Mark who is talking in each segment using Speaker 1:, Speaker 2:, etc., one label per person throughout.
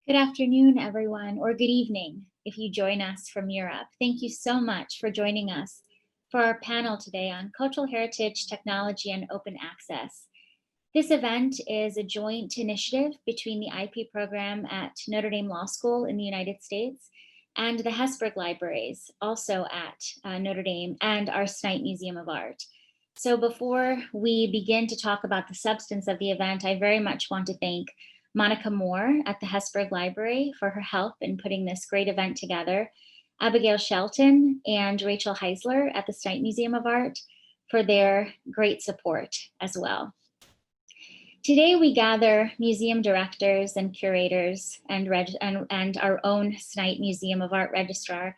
Speaker 1: Good afternoon, everyone, or good evening if you join us from Europe. Thank you so much for joining us for our panel today on cultural heritage, technology, and open access. This event is a joint initiative between the IP program at Notre Dame Law School in the United States and the Hesburgh Libraries, also at Notre Dame, and our Snite Museum of Art. So before we begin to talk about the substance of the event, I very much want to thank Monica Moore at the Hesburgh Library for her help in putting this great event together, Abigail Shelton and Rachel Heisler at the Snite Museum of Art for their great support as well. Today we gather museum directors and curators and our own Snite Museum of Art Registrar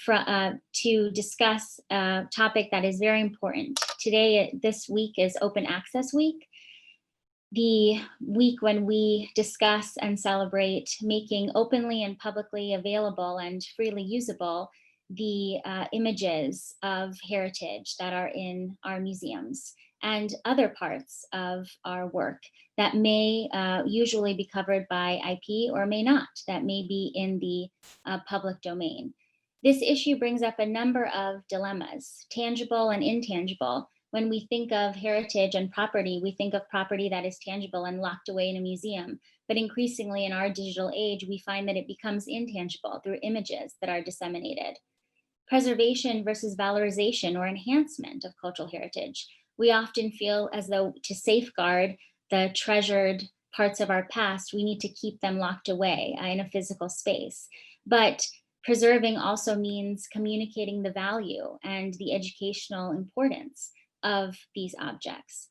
Speaker 1: to discuss a topic that is very important. This week is Open Access Week, the week when we discuss and celebrate making openly and publicly available and freely usable the images of heritage that are in our museums and other parts of our work that may usually be covered by IP or may not, that may be in the public domain. This issue brings up a number of dilemmas, tangible and intangible. When we think of heritage and property, we think of property that is tangible and locked away in a museum. But increasingly in our digital age, we find that it becomes intangible through images that are disseminated. Preservation versus valorization or enhancement of cultural heritage. We often feel as though to safeguard the treasured parts of our past, we need to keep them locked away in a physical space. But preserving also means communicating the value and the educational importance of these objects.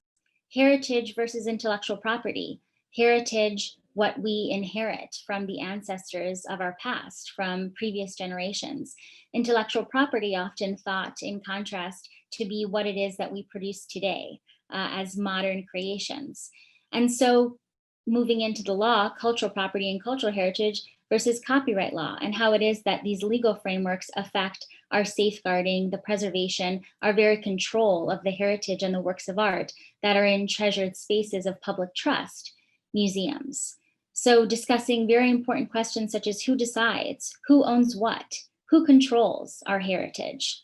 Speaker 1: Heritage versus intellectual property. Heritage, what we inherit from the ancestors of our past, from previous generations. Intellectual property, often thought in contrast to be what it is that we produce today as modern creations. And so moving into the law, cultural property and cultural heritage versus copyright law, and how it is that these legal frameworks affect our safeguarding, the preservation, our very control of the heritage and the works of art that are in treasured spaces of public trust, museums. So discussing very important questions such as who decides, who owns what, who controls our heritage.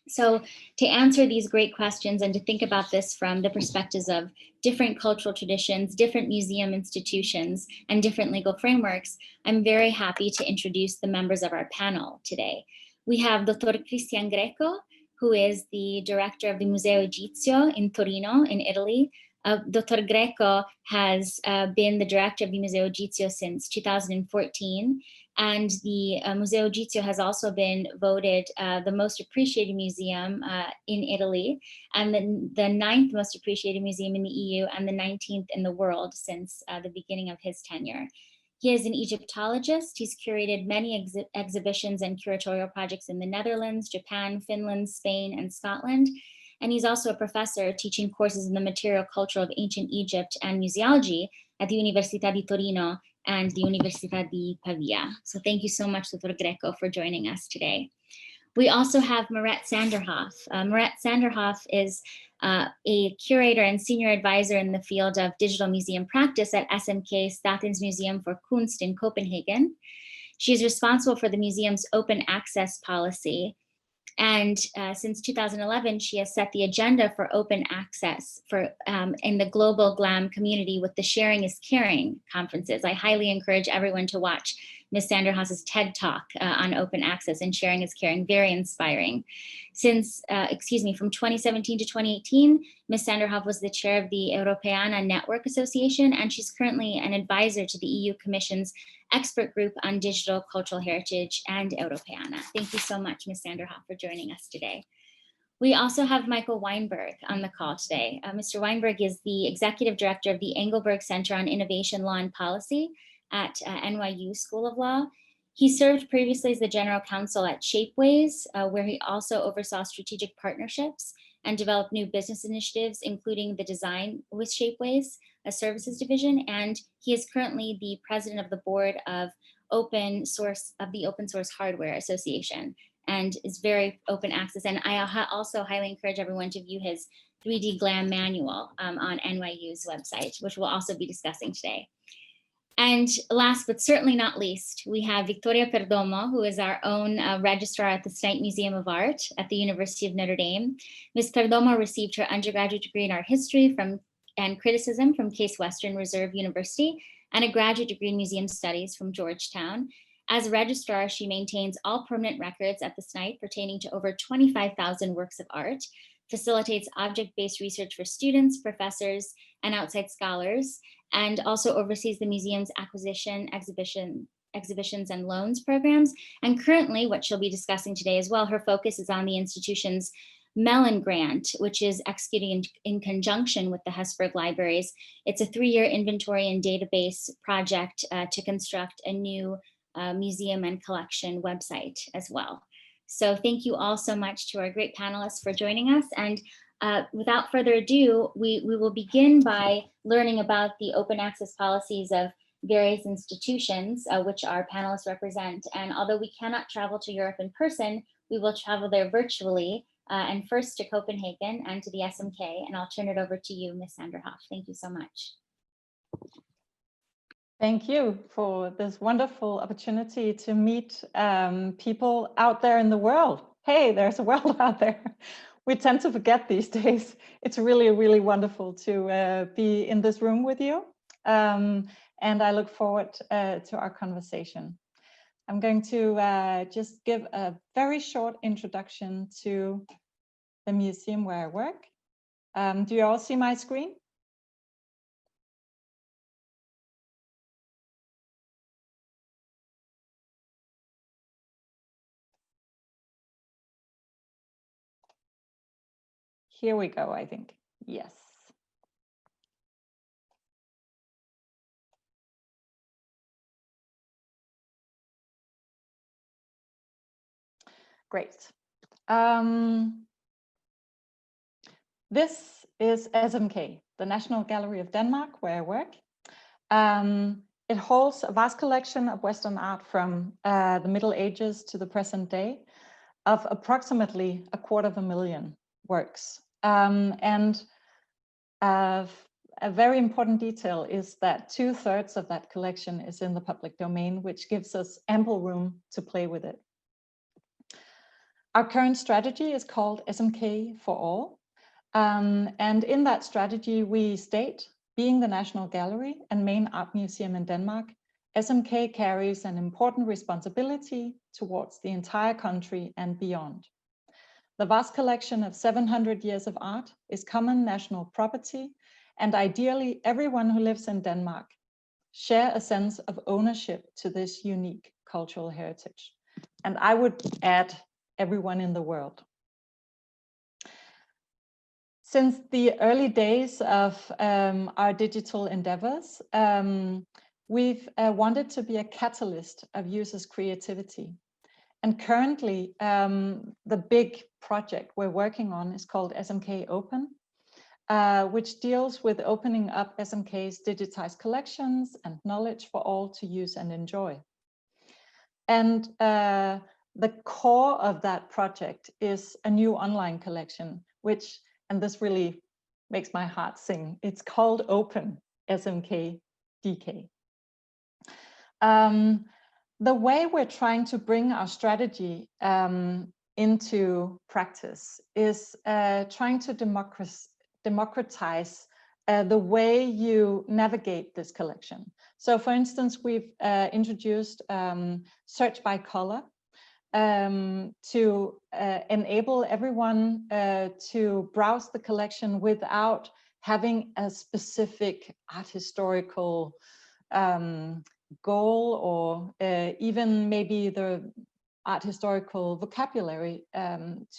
Speaker 1: So to answer these great questions and to think about this from the perspectives of different cultural traditions, different museum institutions, and different legal frameworks, I'm very happy to introduce the members of our panel today. We have Dr. Greco, who is the director of the Museo Egizo in Torino, in Italy. Dr. Greco has been the director of the Museo Egizo since 2014. And the Museo Egizo has also been voted the most appreciated museum in Italy, and the 9th most appreciated museum in the EU, and the 19th in the world since the beginning of his tenure. He is an Egyptologist. He's curated many exhibitions and curatorial projects in the Netherlands, Japan, Finland, Spain, and Scotland. And he's also a professor teaching courses in the material culture of ancient Egypt and museology at the Università di Torino and the Università di Pavia. So thank you so much, Dr. Greco, for joining us today. We also have Merete Sanderhoff. Merete Sanderhoff is a curator and senior advisor in the field of digital museum practice at SMK Statens Museum for Kunst in Copenhagen. She is responsible for the museum's open access policy. And since 2011, she has set the agenda for open access in the global GLAM community with the Sharing is Caring conferences. I highly encourage everyone to watch Ms. Sanderhoff's TED Talk on open access and Sharing is Caring, very inspiring. From 2017 to 2018, Ms. Sanderhoff was the chair of the Europeana Network Association, and she's currently an advisor to the EU Commission's expert group on digital cultural heritage and Europeana. Thank you so much, Ms. Sanderhoff, for joining us today. We also have Michael Weinberg on the call today. Mr. Weinberg is the executive director of the Engelberg Center on Innovation, Law, and Policy at NYU School of Law. He served previously as the general counsel at Shapeways, where he also oversaw strategic partnerships and developed new business initiatives, including the Design with Shapeways, a services division, and he is currently the president of the board of the Open Source Hardware Association, and is very open access. And I also highly encourage everyone to view his 3D GLAM manual on NYU's website, which we'll also be discussing today. And last but certainly not least, we have Victoria Perdomo, who is our own registrar at the Snite Museum of Art at the University of Notre Dame. Ms. Perdomo received her undergraduate degree in art history and criticism from Case Western Reserve University and a graduate degree in museum studies from Georgetown. As a registrar, she maintains all permanent records at the Snipe pertaining to over 25,000 works of art, facilitates object-based research for students, professors, and outside scholars, and also oversees the museum's acquisition, exhibitions, and loans programs. And currently, what she'll be discussing today as well, her focus is on the institution's Mellon Grant, which is executing in conjunction with the Hesburgh Libraries. It's a 3-year inventory and database project to construct a new museum and collection website as well. So thank you all so much to our great panelists for joining us. And without further ado, we will begin by learning about the open access policies of various institutions, which our panelists represent. And although we cannot travel to Europe in person, we will travel there virtually, and first to Copenhagen and to the SMK. And I'll turn it over to you, Ms. Sanderhoff. Thank you so much.
Speaker 2: Thank you for this wonderful opportunity to meet people out there in the world. Hey, there's a world out there. We tend to forget these days. It's really, really wonderful to be in this room with you. And I look forward to our conversation. I'm going to just give a very short introduction to the museum where I work. Do you all see my screen? Here we go, I think. Yes. Great. This is SMK, the National Gallery of Denmark, where I work. It holds a vast collection of Western art from the Middle Ages to the present day of approximately 250,000 works. And a very important detail is that 2/3 of that collection is in the public domain, which gives us ample room to play with it. Our current strategy is called SMK for All. And in that strategy, we state, being the National Gallery and main art museum in Denmark, SMK carries an important responsibility towards the entire country and beyond. The vast collection of 700 years of art is common national property, and ideally everyone who lives in Denmark share a sense of ownership to this unique cultural heritage. And I would add everyone in the world. Since the early days of our digital endeavors, we've wanted to be a catalyst of users' creativity. And currently, the big project we're working on is called SMK Open, which deals with opening up SMK's digitized collections and knowledge for all to use and enjoy. And the core of that project is a new online collection, which, and this really makes my heart sing, it's called Open SMK DK. The way we're trying to bring our strategy into practice is trying to democratize the way you navigate this collection. So for instance, we've introduced search by color to enable everyone to browse the collection without having a specific art historical goal, or even maybe the art historical vocabulary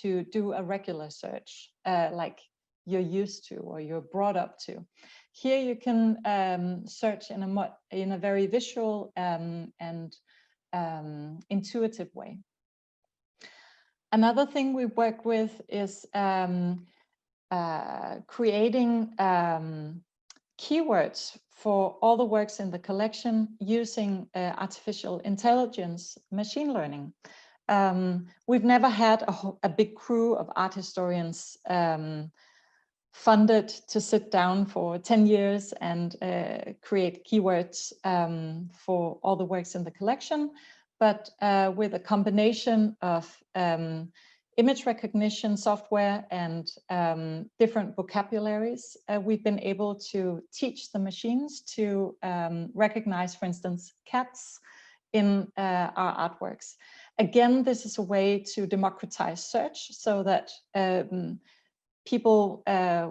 Speaker 2: to do a regular search like you're used to or you're brought up to. Here you can search in a very visual and intuitive way. Another thing we work with is creating keywords for all the works in the collection using artificial intelligence, machine learning. We've never had a big crew of art historians funded to sit down for 10 years and create keywords for all the works in the collection, but with a combination of image recognition software and different vocabularies, we've been able to teach the machines to recognize, for instance, cats in our artworks. Again, this is a way to democratize search so that people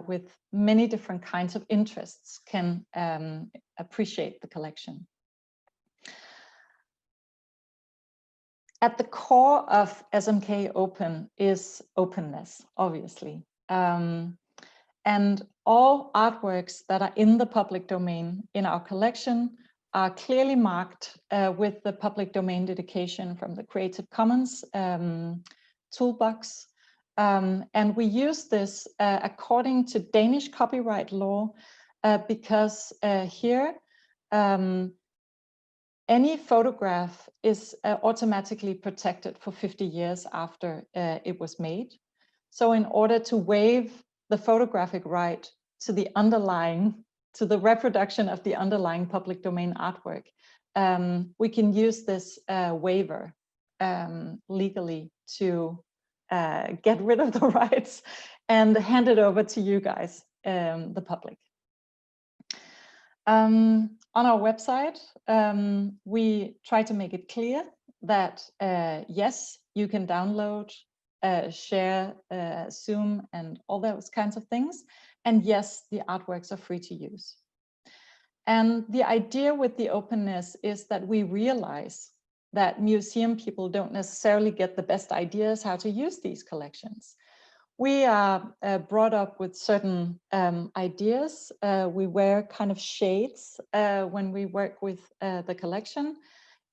Speaker 2: with many different kinds of interests can appreciate the collection. At the core of SMK Open is openness, obviously. And all artworks that are in the public domain in our collection are clearly marked with the public domain dedication from the Creative Commons toolbox. And we use this according to Danish copyright law because here any photograph is automatically protected for 50 years after it was made. So in order to waive the photographic right to the reproduction of the underlying public domain artwork, we can use this waiver legally to get rid of the rights and hand it over to you guys, the public. On our website, we try to make it clear that yes, you can download, share, Zoom, and all those kinds of things. And yes, the artworks are free to use. And the idea with the openness is that we realize that museum people don't necessarily get the best ideas how to use these collections. We are brought up with certain ideas. We wear kind of shades when we work with the collection.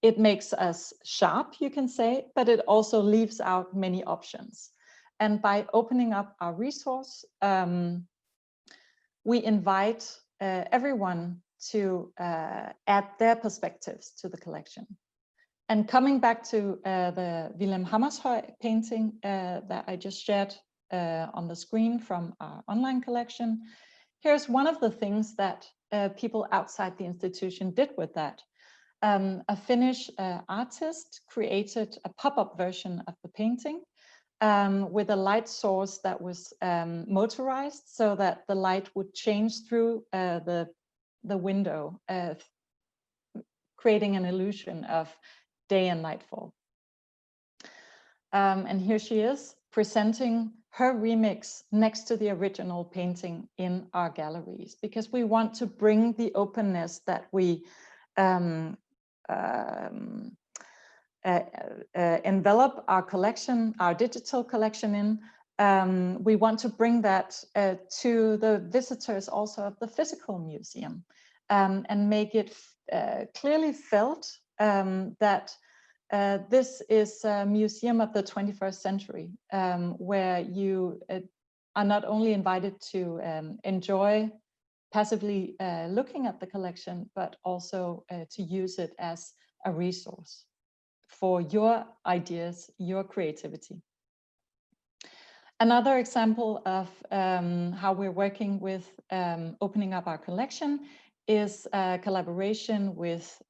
Speaker 2: It makes us sharp, you can say, but it also leaves out many options. And by opening up our resource, we invite everyone to add their perspectives to the collection. And coming back to the Wilhelm Hammershøi painting that I just shared on the screen from our online collection, here's one of the things that people outside the institution did with that. A Finnish artist created a pop-up version of the painting with a light source that was motorized so that the light would change through the window, creating an illusion of day and nightfall. And here she is presenting her remix next to the original painting in our galleries, because we want to bring the openness that we envelop our collection, our digital collection in. We want to bring that to the visitors also of the physical museum, and make it clearly felt that this is a museum of the 21st century, where you are not only invited to enjoy passively looking at the collection, but also to use it as a resource for your ideas, your creativity. Another example of how we're working with opening up our collection is a collaboration with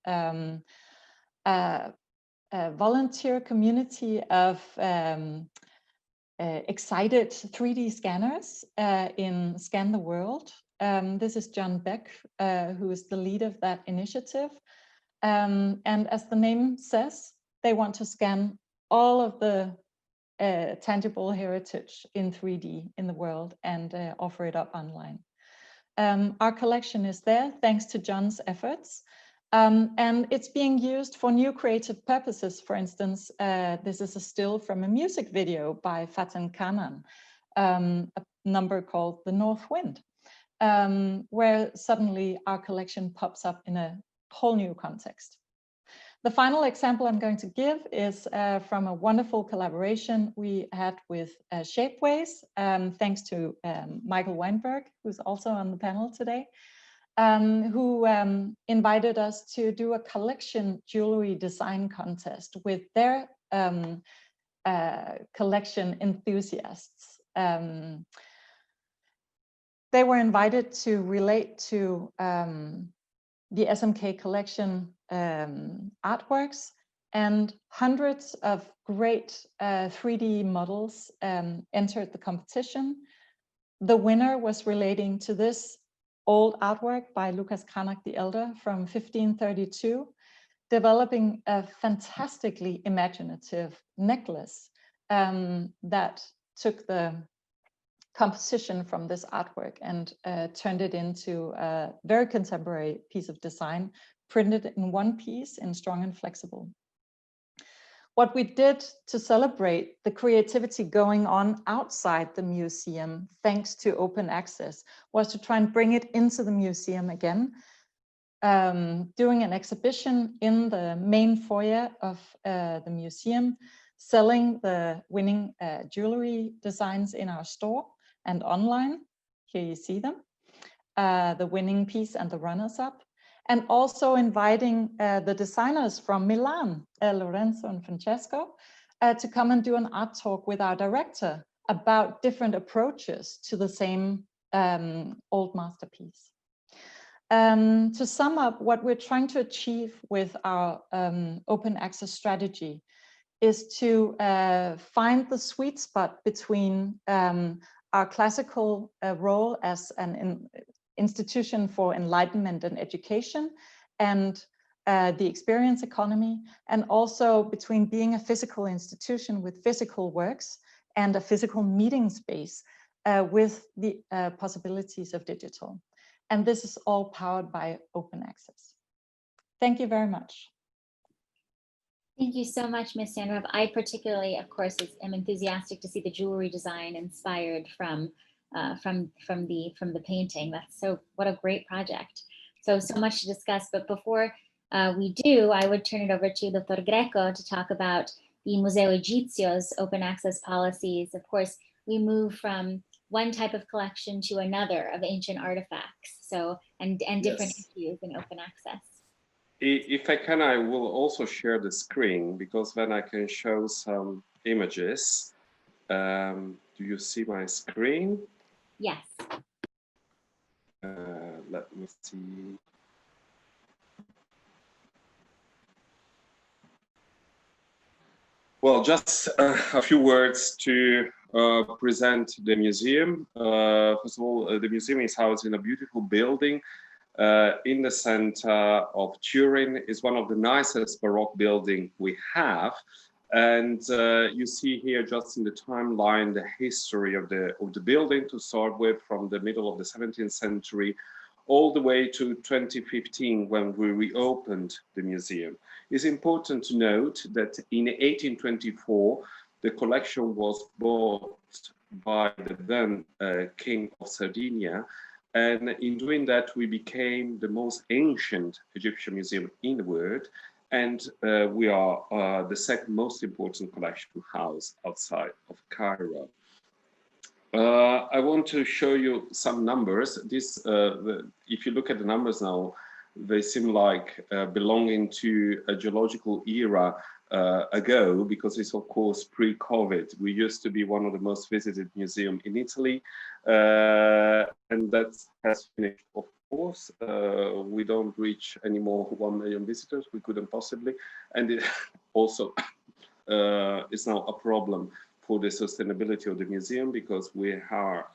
Speaker 2: a volunteer community of excited 3D scanners in Scan the World. This is John Beck, who is the lead of that initiative. And as the name says, they want to scan all of the tangible heritage in 3D in the world and offer it up online. Our collection is there thanks to John's efforts. And it's being used for new creative purposes. For instance, this is a still from a music video by Fatan Kanan, a number called The North Wind, where suddenly our collection pops up in a whole new context. The final example I'm going to give is from a wonderful collaboration we had with Shapeways, thanks to Michael Weinberg, who's also on the panel today. Who invited us to do a collection jewelry design contest with their collection enthusiasts. they were invited to relate to the SMK collection artworks, and hundreds of great 3D models entered the competition. The winner was relating to this old artwork by Lucas Cranach the Elder from 1532, developing a fantastically imaginative necklace that took the composition from this artwork and turned it into a very contemporary piece of design, printed in one piece in strong and flexible. What we did to celebrate the creativity going on outside the museum, thanks to open access, was to try and bring it into the museum again, doing an exhibition in the main foyer of the museum, selling the winning jewelry designs in our store and online. Here you see them, the winning piece and the runners-up. And also inviting the designers from Milan, Lorenzo and Francesco, to come and do an art talk with our director about different approaches to the same old masterpiece. To sum up, what we're trying to achieve with our open access strategy is to find the sweet spot between our classical role as an institution for enlightenment and education, and the experience economy, and also between being a physical institution with physical works and a physical meeting space with the possibilities of digital. And this is all powered by open access. Thank you very much.
Speaker 1: Thank you so much, Ms. Sanderhoff. I particularly, of course, am enthusiastic to see the jewelry design inspired from the painting. What a great project. So much to discuss, but before we do, I would turn it over to Dr. Greco to talk about the Museo Egizo's open access policies. Of course, we move from one type of collection to another of ancient artifacts, and different issues in open access.
Speaker 3: If I can, I will also share the screen, because then I can show some images. Do you see my screen?
Speaker 1: Yes.
Speaker 3: Let me see. Well, just a few words to present the museum. First of all, the museum is housed in a beautiful building in the center of Turin. It's one of the nicest Baroque buildings we have. And you see here just in the timeline the history of the building to start with, from the middle of the 17th century all the way to 2015 when we reopened the museum. It's important to note that in 1824 the collection was bought by the then King of Sardinia, and in doing that we became the most ancient Egyptian museum in the world. And we are the second most important collection house outside of Cairo. I want to show you some numbers. If you look at the numbers now, they seem like belonging to a geological era ago, because it's of course pre-COVID. We used to be one of the most visited museums in Italy, and that has finished, of course. We don't reach anymore 1 million visitors. We couldn't possibly, and it also is now a problem for the sustainability of the museum, because we are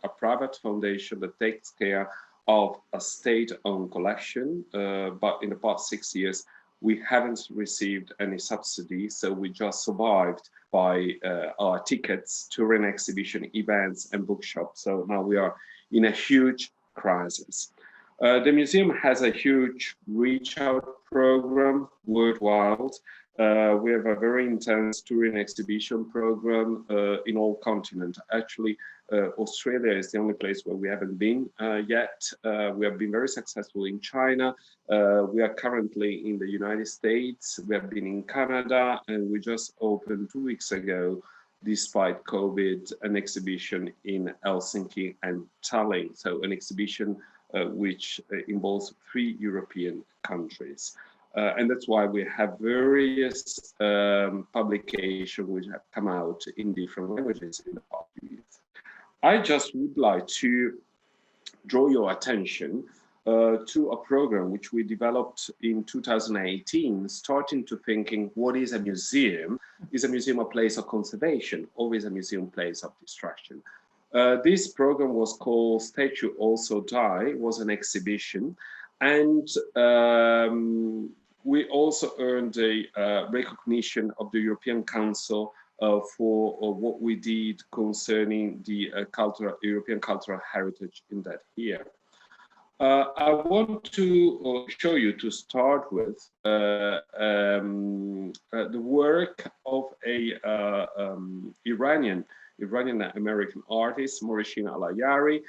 Speaker 3: a private foundation that takes care of a state-owned collection, but in the past 6 years we haven't received any subsidy, so we just survived by our tickets, touring exhibition, events and bookshops. So now we are in a huge crisis. The museum has a huge reach out program worldwide. We have a very intense touring exhibition program in all continents. Actually, Australia is the only place where we haven't been yet. We have been very successful in China. We are currently in the United States. We have been in Canada, and we just opened 2 weeks ago, despite COVID, an exhibition in Helsinki and Tallinn. So an exhibition which involves 3 European countries. And that's why we have various publications which have come out in different languages in the past years. I just would like to draw your attention to a program which we developed in 2018, starting to thinking, what is a museum? Is a museum a place of conservation, or is a museum a place of distraction? This program was called Statue Also Die. It was an exhibition, and we also earned a recognition of the European Council for what we did concerning the European cultural heritage in that year. I want to show you, to start with, the work of a Iranian-American artist, Morishina Alayari,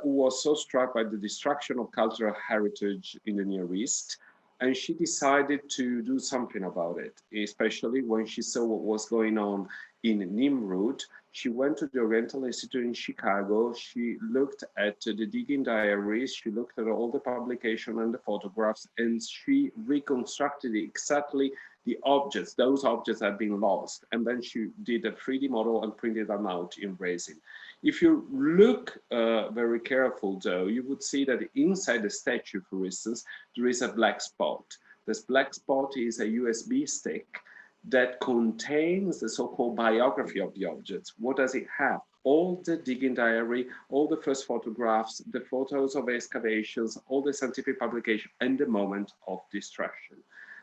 Speaker 3: who was so struck by the destruction of cultural heritage in the Near East. And she decided to do something about it, especially when she saw what was going on in Nimrud. She went to the Oriental Institute in Chicago. She looked at the digging diaries. She looked at all the publication and the photographs, and she reconstructed exactly the objects. Those objects had been lost. And then she did a 3D model and printed them out in resin. If you look very careful, though, you would see that inside the statue, for instance, there is a black spot. This black spot is a USB stick that contains the so-called biography of the objects. What does it have? All the digging diary, all the first photographs, the photos of excavations, all the scientific publication, and the moment of destruction.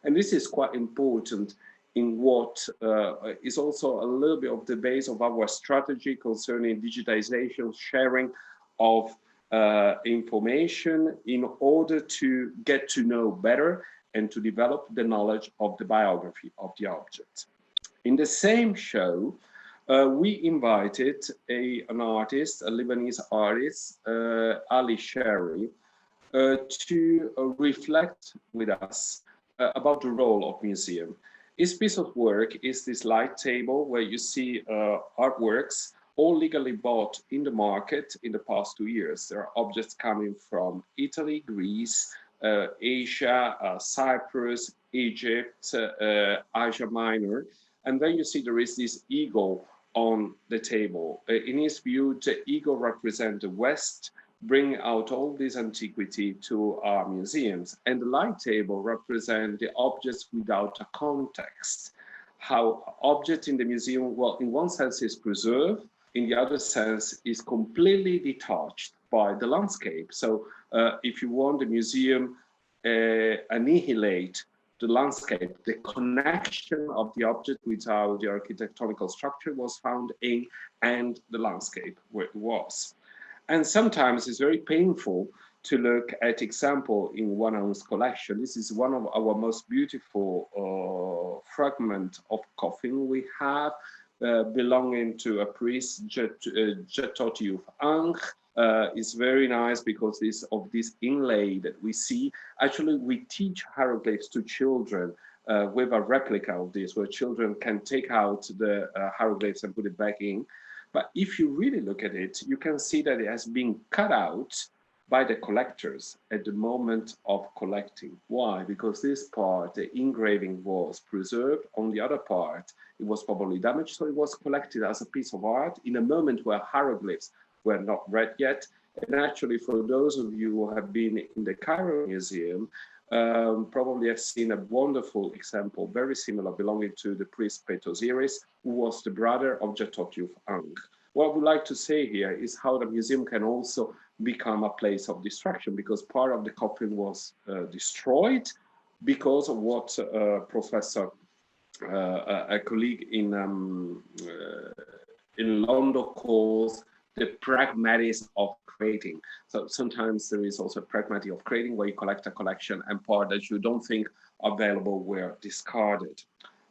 Speaker 3: And this is quite important in what is also a little bit of the base of our strategy concerning digitization, sharing of information in order to get to know better and to develop the knowledge of the biography of the object. In the same show, we invited an artist, a Lebanese artist, Ali Sherry, to reflect with us about the role of museum. His piece of work is this light table where you see artworks, all legally bought in the market in the past 2 years. There are objects coming from Italy, Greece, Asia, Cyprus, Egypt, Asia Minor. And then you see there is this eagle on the table. In his view, the eagle represents the West, bring out all this antiquity to our museums. And the light table represents the objects without a context. How object in the museum, well, in one sense is preserved, in the other sense is completely detached by the landscape. So if you want, the museum annihilate the landscape, the connection of the object with how the architectonical structure was found in and the landscape where it was. And sometimes it's very painful to look at example in one ounce collection. This is one of our most beautiful fragment of coffin we have, belonging to a priest, Jetotiuf Ankh. It's very nice because of this inlay that we see. Actually, we teach hieroglyphs to children with a replica of this, where children can take out the hieroglyphs and put it back in. But if you really look at it, you can see that it has been cut out by the collectors at the moment of collecting. Why? Because this part, the engraving, was preserved. On the other part, it was probably damaged, so it was collected as a piece of art in a moment where hieroglyphs were not read yet. And actually, for those of you who have been in the Cairo Museum, probably have seen a wonderful example, very similar, belonging to the priest Petosiris, who was the brother of Jetotiuf Ankh. What I would like to say here is how the museum can also become a place of destruction, because part of the coffin was destroyed because of what a colleague in London calls the pragmatism of creating. So sometimes there is also a pragmatic of creating, where you collect a collection and part that you don't think available were discarded.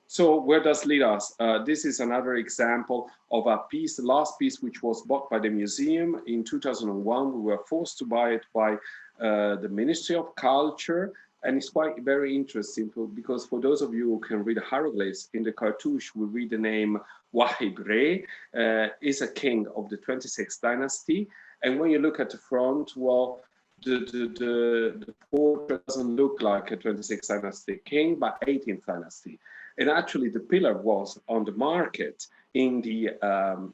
Speaker 3: So where does lead us? This is another example of a piece, the last piece, which was bought by the museum in 2001. We were forced to buy it by the Ministry of Culture. And it's quite very interesting because for those of you who can read hieroglyphs, in the cartouche, we read the name Wahib Rey, is a king of the 26th dynasty. And when you look at the front, well, the portrait doesn't look like a 26th dynasty king, but 18th dynasty. And actually the pillar was on the market in the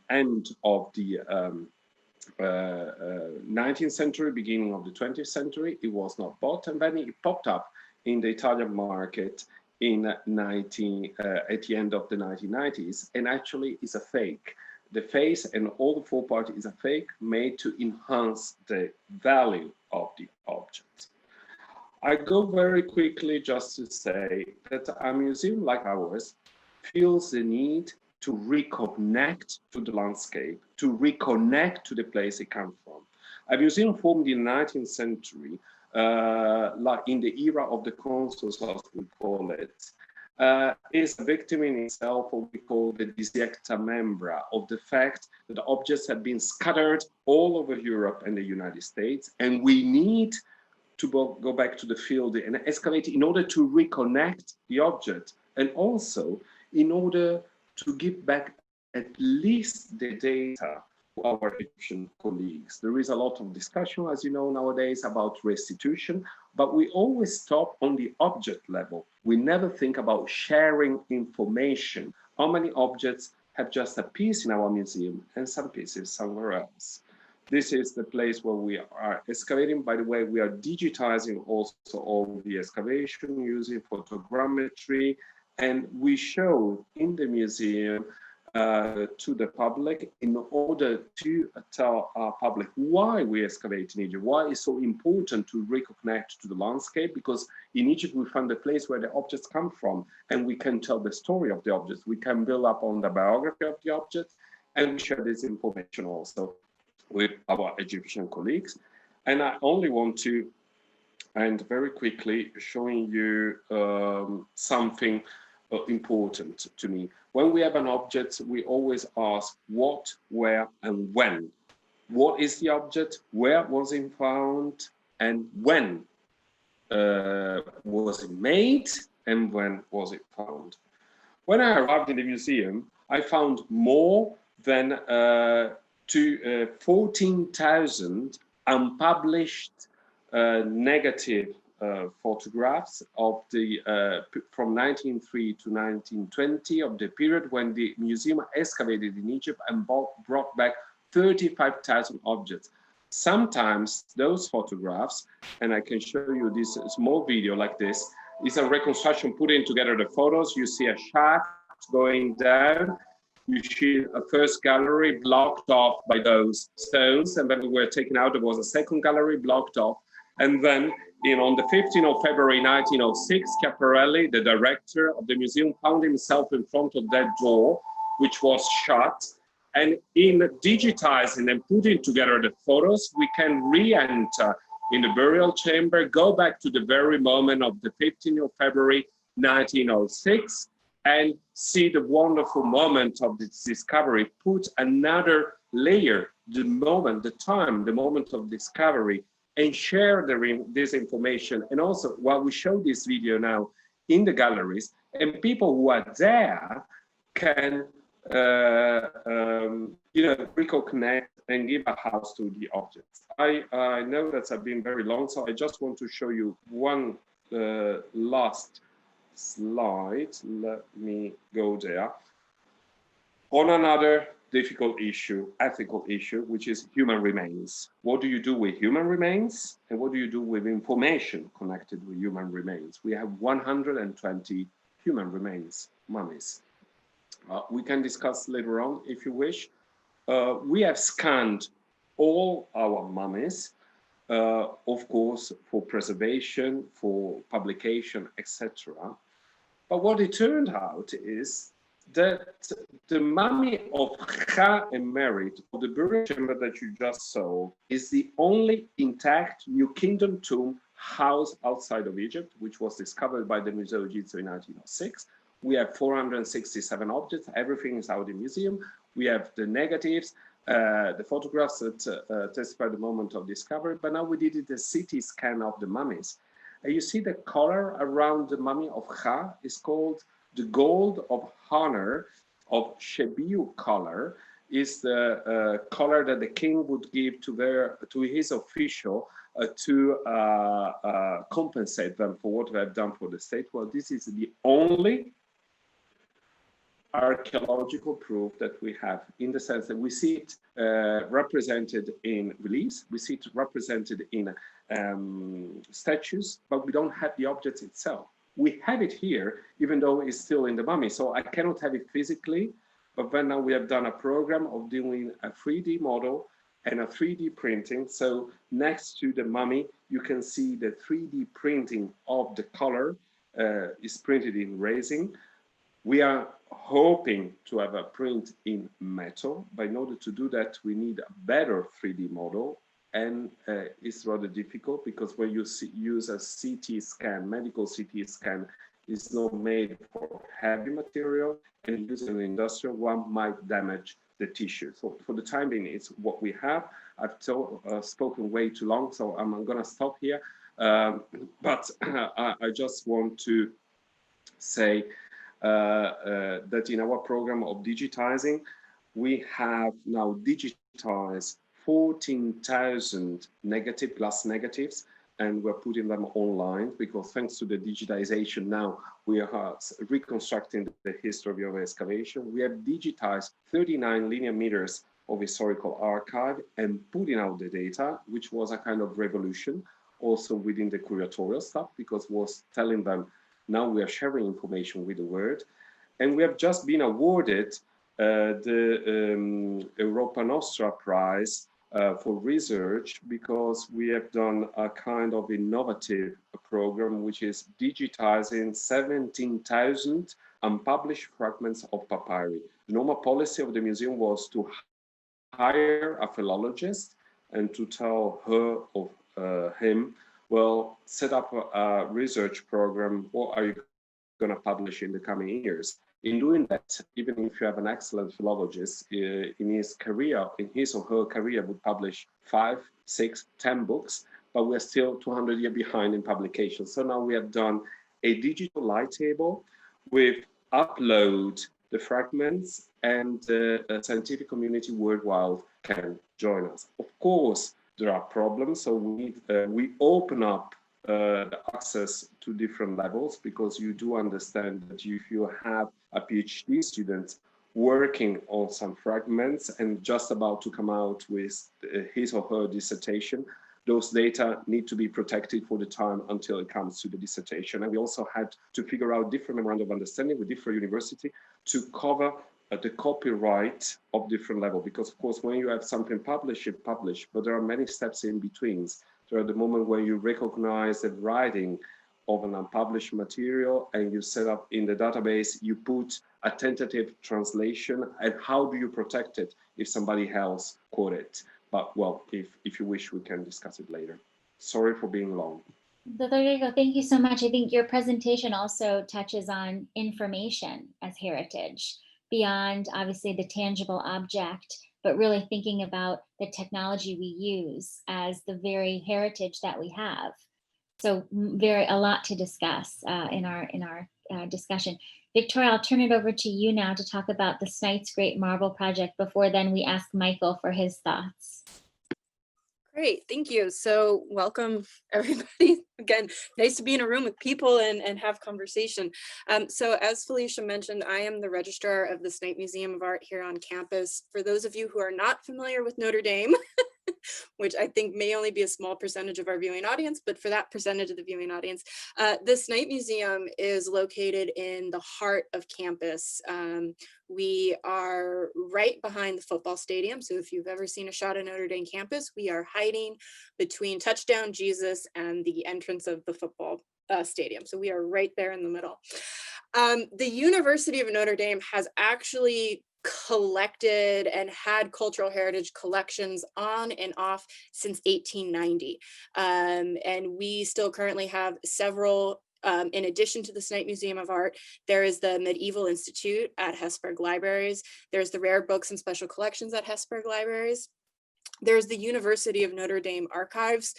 Speaker 3: end of the 19th century, beginning of the 20th century. It was not bought, and then it popped up in the Italian market in at the end of the 1990s, and actually is a fake. The face and all the four parts is a fake made to enhance the value of the object. I go very quickly just to say that a museum like ours feels the need to reconnect to the landscape, to reconnect to the place it comes from. A museum formed in the 19th century, like in the era of the consuls, as we call it, is a victim in itself of what we call the disjecta membra, of the fact that objects have been scattered all over Europe and the United States, and we need to go back to the field and excavate in order to reconnect the object, and also in order to give back at least the data to our Egyptian colleagues. There is a lot of discussion, as you know, nowadays about restitution, but we always stop on the object level. We never think about sharing information. How many objects have just a piece in our museum and some pieces somewhere else? This is the place where we are excavating. By the way, we are digitizing also all the excavation using photogrammetry, and we show in the museum to the public in order to tell our public why we excavate in Egypt, why it's so important to reconnect to the landscape, because in Egypt we find the place where the objects come from, and we can tell the story of the objects. We can build up on the biography of the object, and we share this information also with our Egyptian colleagues. And I only want to end very quickly showing you something important to me. When we have an object, we always ask what, where, and when. What is the object? Where was it found? And when was it made? And when was it found? When I arrived in the museum, I found more than 14,000 unpublished negative photographs of the from 1903 to 1920, of the period when the museum excavated in Egypt and brought back 35,000 objects. Sometimes those photographs, and I can show you this small video like this, is a reconstruction putting together the photos. You see a shaft going down. You see a first gallery blocked off by those stones, and when we were taken out, there was a second gallery blocked off. And then, on the 15th of February 1906, Schiaparelli, the director of the museum, found himself in front of that door, which was shut. And in digitizing and putting together the photos, we can re-enter in the burial chamber, go back to the very moment of the 15th of February 1906, and see the wonderful moment of this discovery, put another layer, the moment, the time, the moment of discovery, and share this information. And also, while we show this video now in the galleries, and people who are there can reconnect and give a house to the objects. I know that I've been very long, so I just want to show you one last slide. Let me go there. On another difficult issue, ethical issue, which is human remains. What do you do with human remains? And what do you do with information connected with human remains? We have 120 human remains, mummies. We can discuss later on if you wish. We have scanned all our mummies, of course, for preservation, for publication, etc. But what it turned out is that the mummy of Cha and Merete, of the burial chamber that you just saw, is the only intact New Kingdom tomb housed outside of Egypt, which was discovered by the Museo Egizo in 1906. We have 467 objects. Everything is out in the museum. We have the negatives, the photographs that testify the moment of discovery, but now we did a CT scan of the mummies. And you see the color around the mummy of Cha is called the gold of honor of Shebiu color, is the color that the king would give to his official to compensate them for what they have done for the state. Well, this is the only archaeological proof that we have, in the sense that we see it represented in reliefs, we see it represented in statues, but we don't have the object itself. We have it here, even though it's still in the mummy. So I cannot have it physically, but then now we have done a program of doing a 3D model and a 3D printing. So next to the mummy, you can see the 3D printing of the color is printed in resin. We are hoping to have a print in metal, but in order to do that, we need a better 3D model. And it's rather difficult because when you use a CT scan, medical CT scan, is not made for heavy material, and using an industrial one might damage the tissue. So for the time being, it's what we have. I've spoken way too long, so I'm going to stop here. But I just want to say that in our program of digitizing, we have now digitized 14,000 glass negatives, and we're putting them online because thanks to the digitization now we are reconstructing the history of excavation. We have digitized 39 linear meters of historical archive and putting out the data, which was a kind of revolution also within the curatorial staff, because was telling them now we are sharing information with the world. And we have just been awarded the Europa Nostra Prize for research, because we have done a kind of innovative program, which is digitizing 17,000 unpublished fragments of papyri. The normal policy of the museum was to hire a philologist and to tell her or him, well, set up a research program. What are you going to publish in the coming years? In doing that, even if you have an excellent philologist, in his or her career would publish 5, 6, 10 books, but we're still 200 years behind in publication. So now we have done a digital light table with upload the fragments, and the scientific community worldwide can join us. Of course, there are problems, so we open up the access to different levels, because you do understand that if you have a PhD student working on some fragments and just about to come out with his or her dissertation, those data need to be protected for the time until it comes to the dissertation. And we also had to figure out different memorandum of understanding with different universities to cover the copyright of different level, because of course when you have something published, you publish, but there are many steps in between. There are the moment when you recognize the writing of an unpublished material and you set up in the database, you put a tentative translation, and how do you protect it if somebody else quote it? But well, if you wish, we can discuss it later. Sorry for being long.
Speaker 1: Dr. Greco, thank you so much. I think your presentation also touches on information as heritage, beyond obviously the tangible object, but really thinking about the technology we use as the very heritage that we have. So a lot to discuss in our discussion. Victoria, I'll turn it over to you now to talk about the Snite's Great Marble Project. Before then, we ask Michael for his thoughts.
Speaker 4: Great, thank you. So welcome everybody. Again, nice to be in a room with people and have conversation. So as Felicia mentioned, I am the registrar of the Snipe Museum of Art here on campus. For those of you who are not familiar with Notre Dame, which I think may only be a small percentage of our viewing audience, but for that percentage of the viewing audience, the Snipe Museum is located in the heart of campus. We are right behind the football stadium. So if you've ever seen a shot of Notre Dame campus, we are hiding between Touchdown Jesus and the entrance of the football stadium. So we are right there in the middle. The University of Notre Dame has actually collected and had cultural heritage collections on and off since 1890. And we still currently have several, in addition to the Snipe Museum of Art, there is the Medieval Institute at Hesburgh Libraries. There's the Rare Books and Special Collections at Hesburgh Libraries. There's the University of Notre Dame Archives,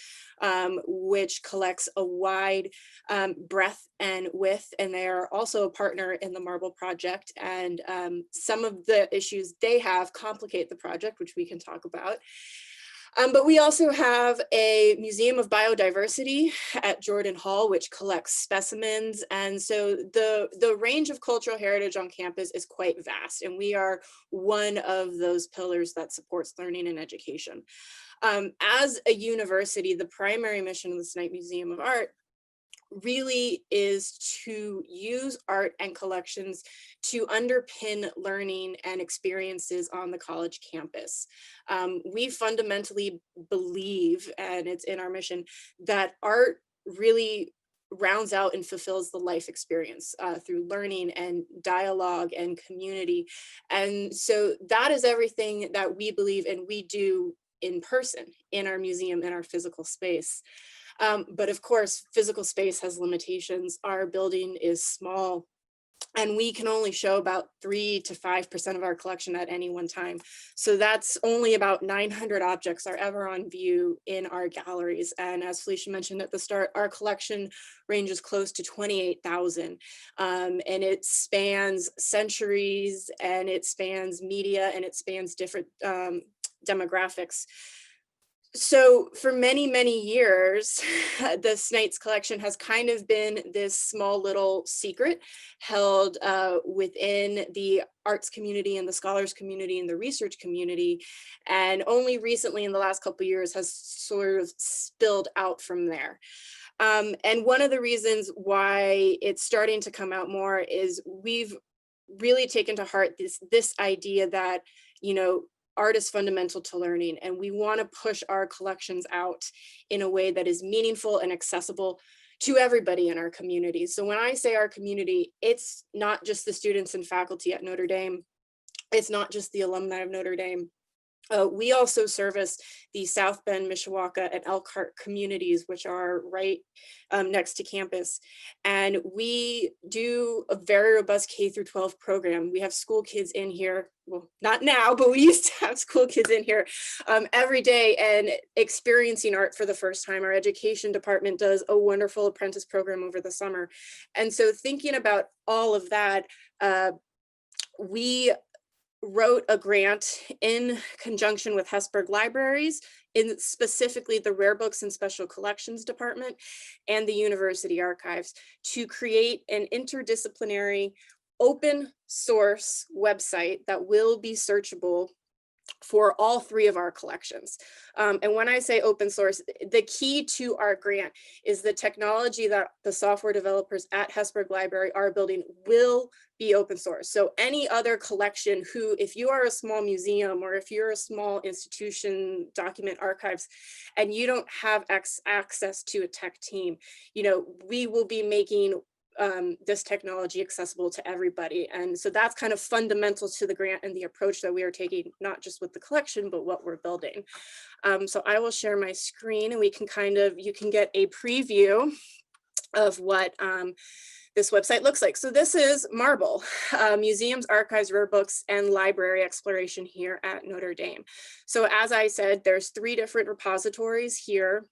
Speaker 4: which collects a wide breadth and width, and they are also a partner in the Marble Project. And some of the issues they have complicate the project, which we can talk about. But we also have a Museum of Biodiversity at Jordan Hall, which collects specimens. And so the range of cultural heritage on campus is quite vast. And we are one of those pillars that supports learning and education. As a university, the primary mission of the Snipe Museum of Art really is to use art and collections to underpin learning and experiences on the college campus. We fundamentally believe, and it's in our mission, that art really rounds out and fulfills the life experience through learning and dialogue and community. And so that is everything that we believe and we do in person, in our museum, in our physical space. But of course, physical space has limitations. Our building is small, and we can only show about 3 to 5% of our collection at any one time. So that's only about 900 objects are ever on view in our galleries. And as Felicia mentioned at the start, our collection ranges close to 28,000. And it spans centuries, and it spans media, and it spans different demographics. So for many, many years, the Snite's collection has kind of been this small little secret held within the arts community and the scholars community and the research community. And only recently in the last couple of years has sort of spilled out from there. And one of the reasons why it's starting to come out more is we've really taken to heart this idea that, you know, art is fundamental to learning, and we want to push our collections out in a way that is meaningful and accessible to everybody in our community. So when I say our community, it's not just the students and faculty at Notre Dame. It's not just the alumni of Notre Dame. We also service the South Bend, Mishawaka, and Elkhart communities, which are right next to campus. And we do a very robust K through 12 program. We have school kids in here, well, not now, but we used to have school kids in here every day and experiencing art for the first time. Our education department does a wonderful apprentice program over the summer. And so thinking about all of that, we wrote a grant in conjunction with Hesburgh Libraries, in specifically the Rare Books and Special Collections Department and the University Archives, to create an interdisciplinary open source website that will be searchable for all 3 of our collections. And when I say open source, the key to our grant is the technology that the software developers at Hesburgh Library are building will be open source. So any other collection who, if you are a small museum or if you're a small institution, document archives, and you don't have access to a tech team, you know, we will be making this technology accessible to everybody. And so that's kind of fundamental to the grant and the approach that we are taking, not just with the collection, but what we're building. So I will share my screen and we can you can get a preview of what this website looks like. So this is Marble, Museums, Archives, Rare Books, and Library Exploration here at Notre Dame. So as I said, there's 3 different repositories here.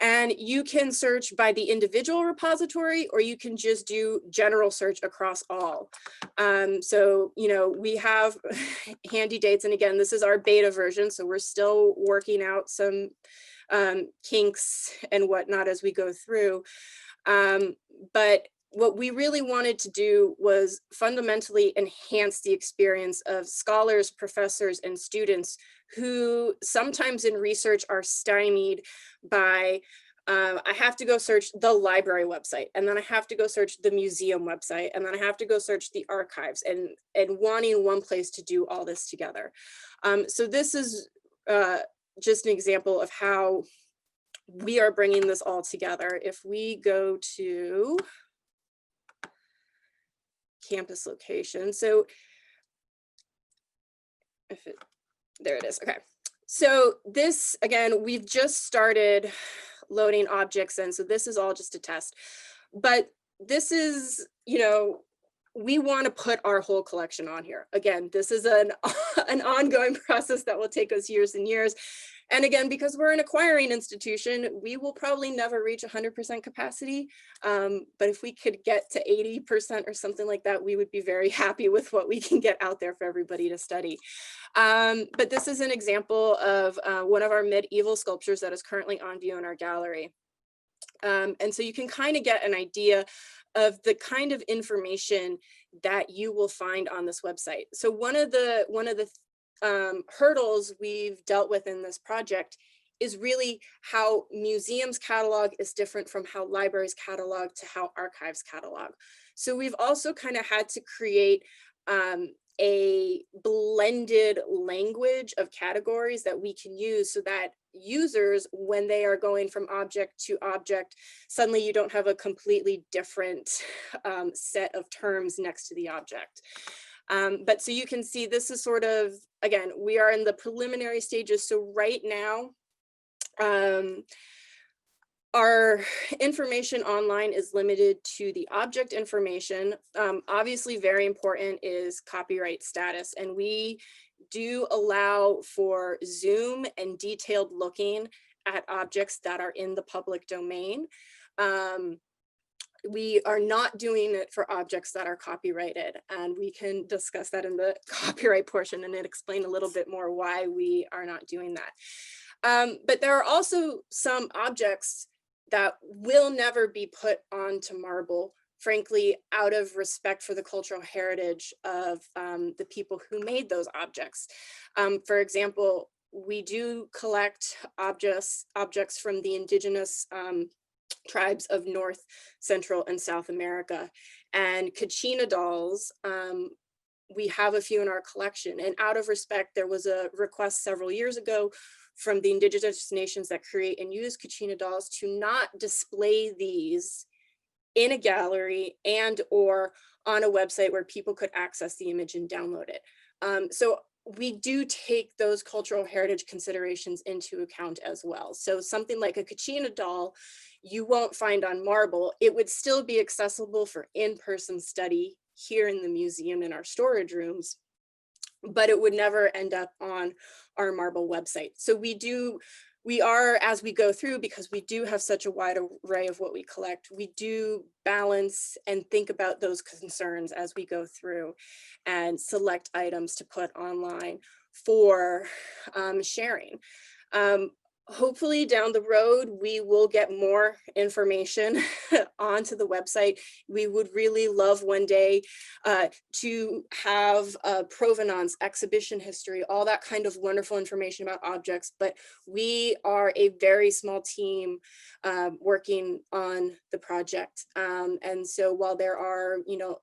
Speaker 4: And you can search by the individual repository, or you can just do general search across all. So, you know, we have handy dates. And again, this is our beta version. So we're still working out some kinks and whatnot as we go through. But what we really wanted to do was fundamentally enhance the experience of scholars, professors, and students who sometimes in research are stymied by, I have to go search the library website, and then I have to go search the museum website, and then I have to go search the archives, and wanting one place to do all this together. So this is just an example of how we are bringing this all together. If we go to campus location. So there it is. Okay. So this, again, we've just started loading objects in. So this is all just a test, but this is, you know, we want to put our whole collection on here. Again, this is an ongoing process that will take us years and years. And again, because we're an acquiring institution, we will probably never reach 100% capacity. But if we could get to 80% or something like that, we would be very happy with what we can get out there for everybody to study. But this is an example of one of our medieval sculptures that is currently on view in our gallery. And so you can kind of get an idea of the kind of information that you will find on this website. So one of the hurdles we've dealt with in this project is really how museums catalog is different from how libraries catalog to how archives catalog. So we've also kind of had to create a blended language of categories that we can use so that users, when they are going from object to object, suddenly you don't have a completely different set of terms next to the object. But so you can see this is sort of, again, we are in the preliminary stages. So right now, our information online is limited to the object information. Obviously, very important is copyright status, and we do allow for zoom and detailed looking at objects that are in the public domain. We are not doing it for objects that are copyrighted, and we can discuss that in the copyright portion and then explain a little bit more why we are not doing that. But there are also some objects that will never be put onto marble, frankly, out of respect for the cultural heritage of the people who made those objects. For example, we do collect objects from the indigenous tribes of North, Central, and South America. And Kachina dolls, we have a few in our collection. And out of respect, there was a request several years ago from the indigenous nations that create and use Kachina dolls to not display these in a gallery and or on a website where people could access the image and download it. So we do take those cultural heritage considerations into account as well. So something like a Kachina doll, you won't find on marble. It would still be accessible for in-person study here in the museum in our storage rooms, but it would never end up on our marble website. So we are, as we go through, because we do have such a wide array of what we collect, we do balance and think about those concerns as we go through and select items to put online for sharing. Hopefully down the road, we will get more information onto the website. We would really love one day to have provenance, exhibition history, all that kind of wonderful information about objects. But we are a very small team working on the project. And so while there are,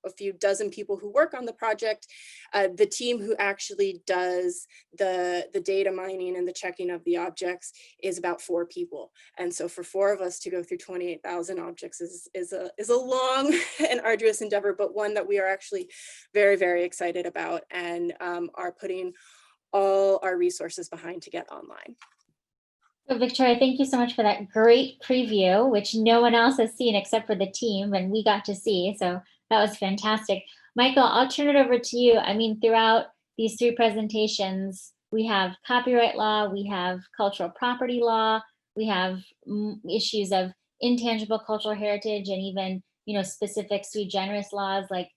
Speaker 4: a few dozen people who work on the project, the team who actually does the data mining and the checking of the objects is about 4 people. And so for 4 of us to go through 28,000 objects is a long and arduous endeavor, but one that we are actually very, very excited about and are putting all our resources behind to get online.
Speaker 1: So Victoria, thank you so much for that great preview, which no one else has seen except for the team, and we got to see. So that was fantastic. Michael, I'll turn it over to you. I mean, throughout these 3 presentations, we have copyright law, we have cultural property law, we have issues of intangible cultural heritage, and even, specific sui generis laws, like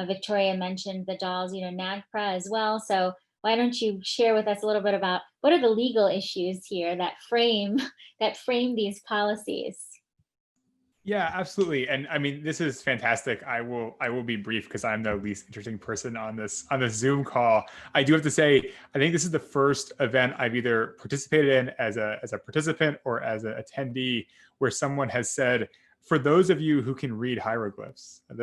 Speaker 1: Victoria mentioned the dolls, NAGPRA as well. So why don't you share with us a little bit about what are the legal issues here that frame these policies?
Speaker 5: Yeah, absolutely. And I mean, this is fantastic. I will be brief because I'm the least interesting person on this Zoom call. I do have to say, I think this is the first event I've either participated in as a participant or as an attendee where someone has said, for those of you who can read hieroglyphs, and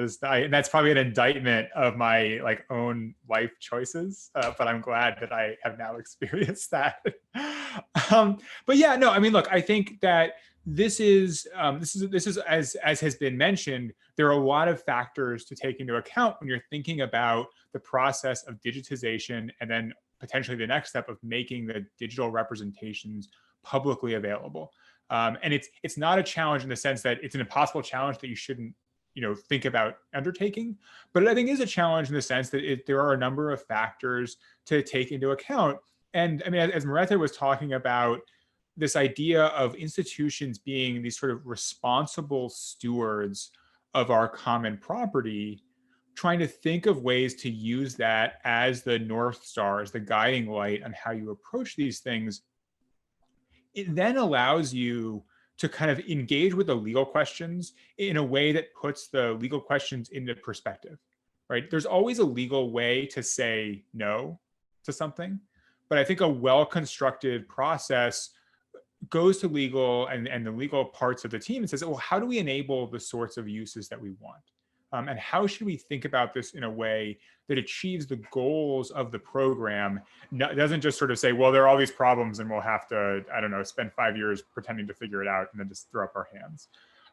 Speaker 5: that's probably an indictment of my own life choices, but I'm glad that I have now experienced that. But yeah, no, I mean, look, I think that this is as has been mentioned, there are a lot of factors to take into account when you're thinking about the process of digitization and then potentially the next step of making the digital representations publicly available. And it's not a challenge in the sense that it's an impossible challenge that you shouldn't think about undertaking. But I think is a challenge in the sense that there are a number of factors to take into account. And I mean, as Merete was talking about, this idea of institutions being these sort of responsible stewards of our common property, trying to think of ways to use that as the North Star, as the guiding light on how you approach these things, it then allows you to kind of engage with the legal questions in a way that puts the legal questions into perspective, right? There's always a legal way to say no to something, but I think a well-constructed process goes to legal and the legal parts of the team and says, well, how do we enable the sorts of uses that we want? And how should we think about this in a way that achieves the goals of the program? Doesn't just sort of say, well, there are all these problems and we'll have to, I don't know, spend 5 years pretending to figure it out and then just throw up our hands.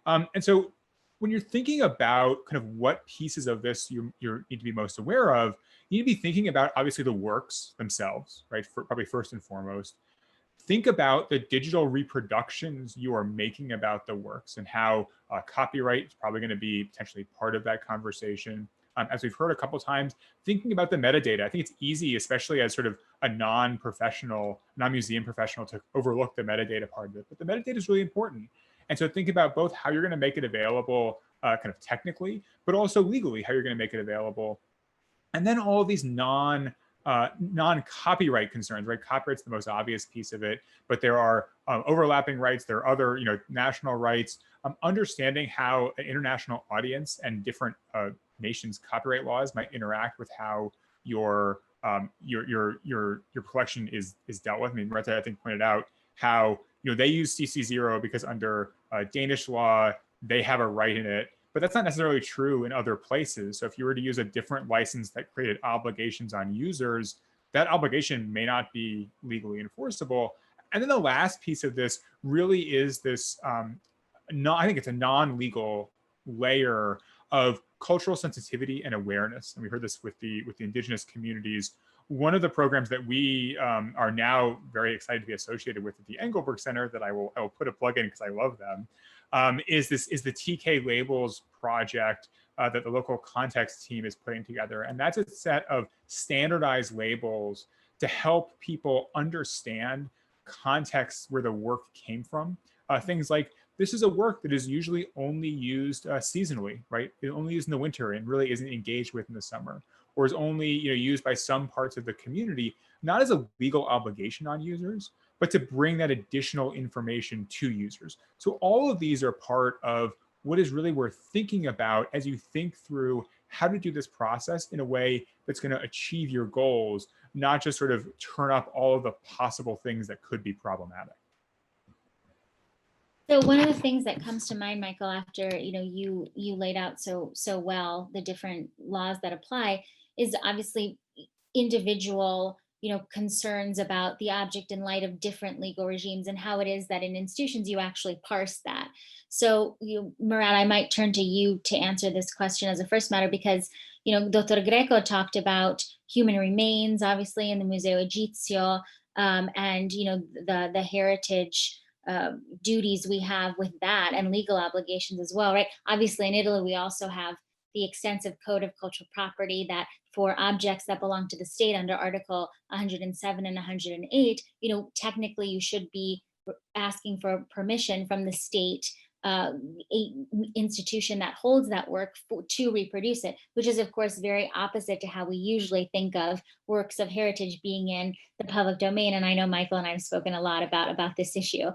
Speaker 5: And so when you're thinking about kind of what pieces of this you need to be most aware of, you need to be thinking about obviously the works themselves, right? Probably first and foremost. Think about the digital reproductions you are making about the works and how copyright is probably going to be potentially part of that conversation. As we've heard a couple of times, thinking about the metadata. I think it's easy, especially as sort of a non-professional, non-museum professional, to overlook the metadata part of it. But the metadata is really important. And so think about both how you're going to make it available kind of technically, but also legally, how you're going to make it available. And then all of these non-copyright concerns, right? Copyright's the most obvious piece of it, but there are overlapping rights. There are other, national rights. Understanding how an international audience and different nations' copyright laws might interact with how your collection is dealt with. I mean, Merete, I think, pointed out how they use CC0 because under Danish law they have a right in it. But that's not necessarily true in other places. So if you were to use a different license that created obligations on users, that obligation may not be legally enforceable. And then the last piece of this really is this, I think it's a non-legal layer of cultural sensitivity and awareness. And we heard this with the indigenous communities. One of the programs that we are now very excited to be associated with at the Engelberg Center, that I will put a plug in because I love them, is the TK Labels project that the local context team is putting together. And that's a set of standardized labels to help people understand contexts where the work came from. Things like, this is a work that is usually only used seasonally, right? It's only used in the winter and really isn't engaged with in the summer, or is only used by some parts of the community, not as a legal obligation on users, but to bring that additional information to users. So all of these are part of what is really worth thinking about as you think through how to do this process in a way that's going to achieve your goals, not just sort of turn up all of the possible things that could be problematic.
Speaker 1: So one of the things that comes to mind, Michael, after you laid out so well the different laws that apply, is obviously individual concerns about the object in light of different legal regimes and how it is that in institutions you actually parse that. So Merete, I might turn to you to answer this question as a first matter, because Dr. Greco talked about human remains, obviously, in the Museo Egizo, and the heritage duties we have with that, and legal obligations as well, right? Obviously in Italy we also have the extensive code of cultural property that for objects that belong to the state under Article 107 and 108, technically you should be asking for permission from the state institution that holds that work to reproduce it, which is of course very opposite to how we usually think of works of heritage being in the public domain. And I know Michael and I have spoken a lot about this issue.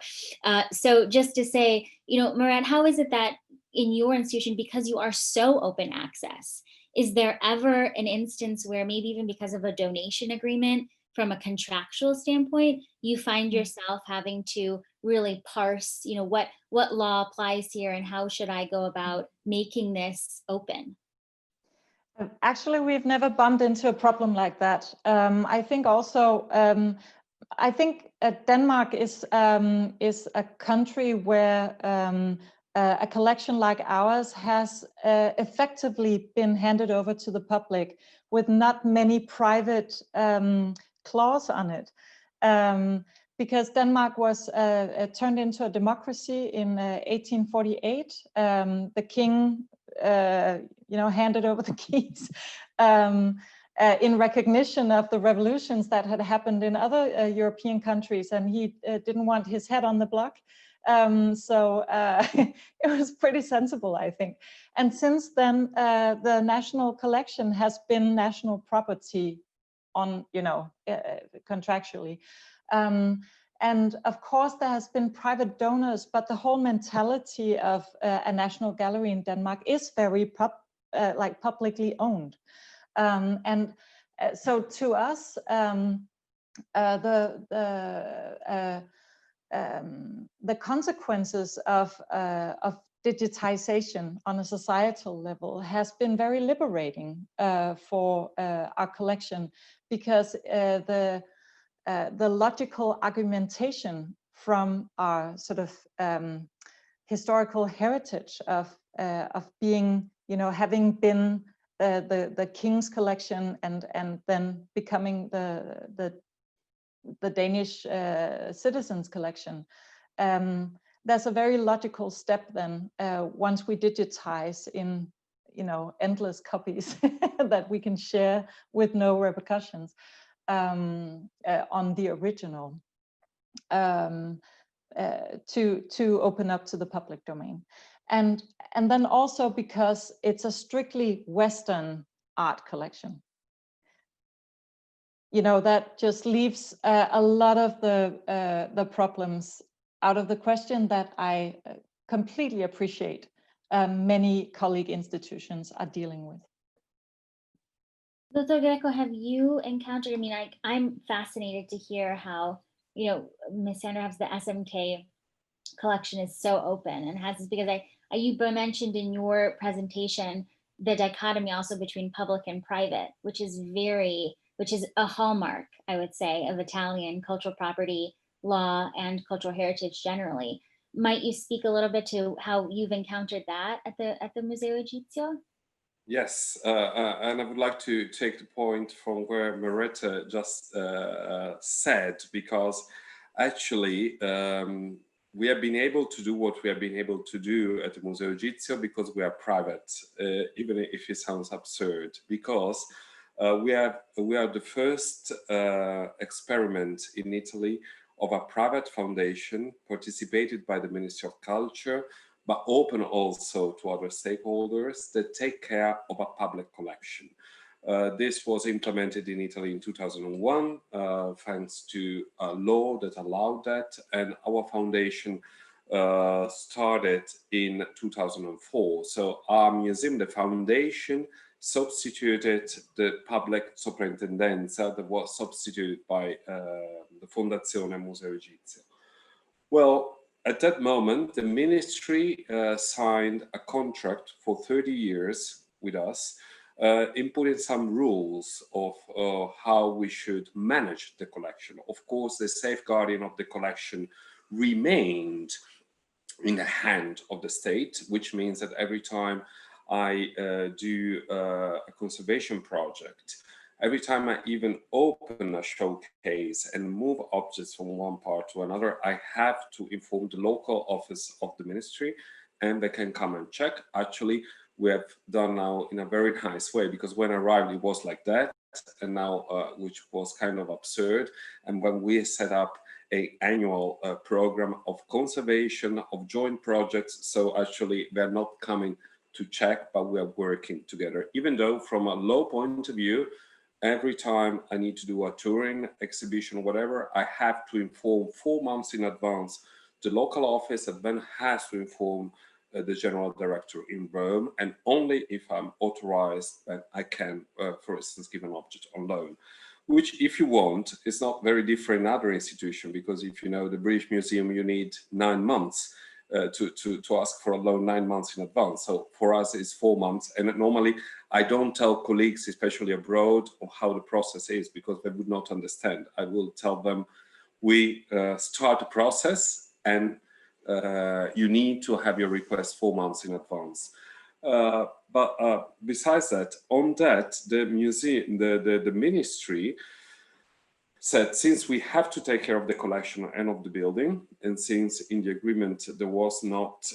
Speaker 1: So just to say, Merete, how is it that in your institution, because you are so open access, is there ever an instance where maybe even because of a donation agreement from a contractual standpoint, you find yourself having to really parse, what law applies here and how should I go about making this open?
Speaker 2: Actually, we've never bumped into a problem like that. I think also, Denmark is a country where a collection like ours has effectively been handed over to the public with not many private clause on it. Because Denmark was turned into a democracy in 1848. The king handed over the keys in recognition of the revolutions that had happened in other European countries, and he didn't want his head on the block. So it was pretty sensible, I think. And since then, the national collection has been national property on, contractually. And of course, there has been private donors, but the whole mentality of a national gallery in Denmark is very publicly owned. So to us, the consequences of digitization on a societal level has been very liberating for our collection, because the logical argumentation from our sort of historical heritage of being, having been the king's collection and then becoming the Danish citizens collection. There's a very logical step then once we digitize in endless copies that we can share with no repercussions on the original to open up to the public domain. And then also because it's a strictly Western art collection. That just leaves a lot of the problems out of the question that I completely appreciate many colleague institutions are dealing with.
Speaker 1: Dr. Greco, have you encountered, I'm fascinated to hear how, Ms. Sanderhoff's, the SMK collection is so open and has this, because you mentioned in your presentation the dichotomy also between public and private, which is a hallmark, I would say, of Italian cultural property law and cultural heritage generally. Might you speak a little bit to how you've encountered that at the Museo Egizo?
Speaker 3: Yes, and I would like to take the point from where Merete just said, because actually we have been able to do what we have been able to do at the Museo Egizo because we are private, even if it sounds absurd, because we are the first experiment in Italy of a private foundation participated by the Ministry of Culture, but open also to other stakeholders that take care of a public collection. This was implemented in Italy in 2001, thanks to a law that allowed that, and our foundation started in 2004. So our museum, the foundation, substituted the public soprintendenza that was substituted by the Fondazione Museo Egizo. Well, at that moment, the ministry signed a contract for 30 years with us, inputting some rules of how we should manage the collection. Of course, the safeguarding of the collection remained in the hand of the state, which means that every time I do a conservation project, every time I even open a showcase and move objects from one part to another, I have to inform the local office of the ministry, and they can come and check. Actually, we have done now in a very nice way, because when I arrived, it was like that, and now, which was kind of absurd. And when we set up an annual program of conservation, of joint projects, so actually they're not coming to check, but we are working together. Even though from a law point of view, every time I need to do a touring exhibition or whatever, I have to inform 4 months in advance the local office, that then has to inform the general director in Rome, and only if I'm authorized, then I can, for instance, give an object on loan. Which, if you want, is not very different in other institutions, because if you know the British Museum, you need 9 months to ask for a loan 9 months in advance. So for us, it's 4 months. And normally, I don't tell colleagues, especially abroad, of how the process is, because they would not understand. I will tell them, we start the process, and you need to have your request 4 months in advance. But besides that, on that, the museum, the ministry said, since we have to take care of the collection and of the building, and since in the agreement there was not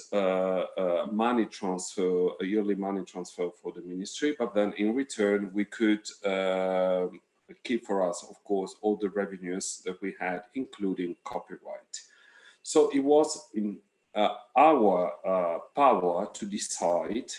Speaker 3: money transfer, a yearly money transfer for the ministry, but then in return we could keep for us, of course, all the revenues that we had, including copyright. So it was in our power to decide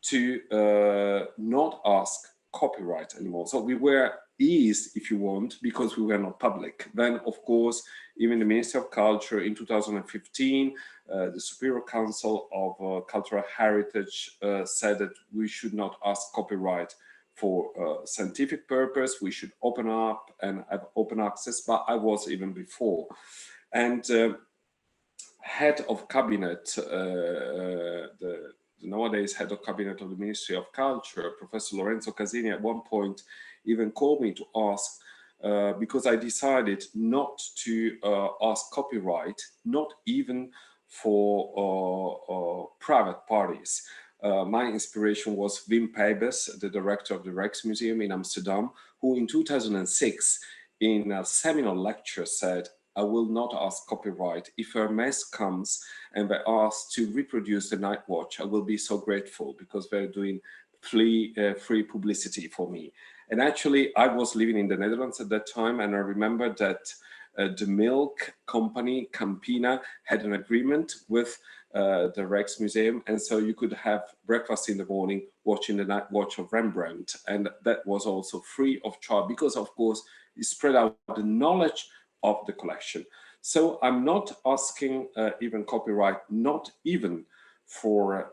Speaker 3: to not ask copyright anymore. So we were eased, if you want, because we were not public. Then, of course, even the Ministry of Culture in 2015, the Superior Council of Cultural Heritage said that we should not ask copyright for scientific purpose. We should open up and have open access, but I was even before. And head of cabinet, the nowadays head of cabinet of the Ministry of Culture, Professor Lorenzo Casini, at one point even called me to ask, because I decided not to ask copyright, not even for private parties. My inspiration was Wim Pijbes, the director of the Rijksmuseum in Amsterdam, who in 2006 in a seminal lecture said, I will not ask copyright. If Hermes comes and they ask to reproduce the Night Watch, I will be so grateful because they're doing free publicity for me. And actually, I was living in the Netherlands at that time, and I remember that the milk company Campina had an agreement with the Rijksmuseum, and so you could have breakfast in the morning watching the Night Watch of Rembrandt, and that was also free of charge because, of course, it spread out the knowledge of the collection. So I'm not asking even copyright, not even for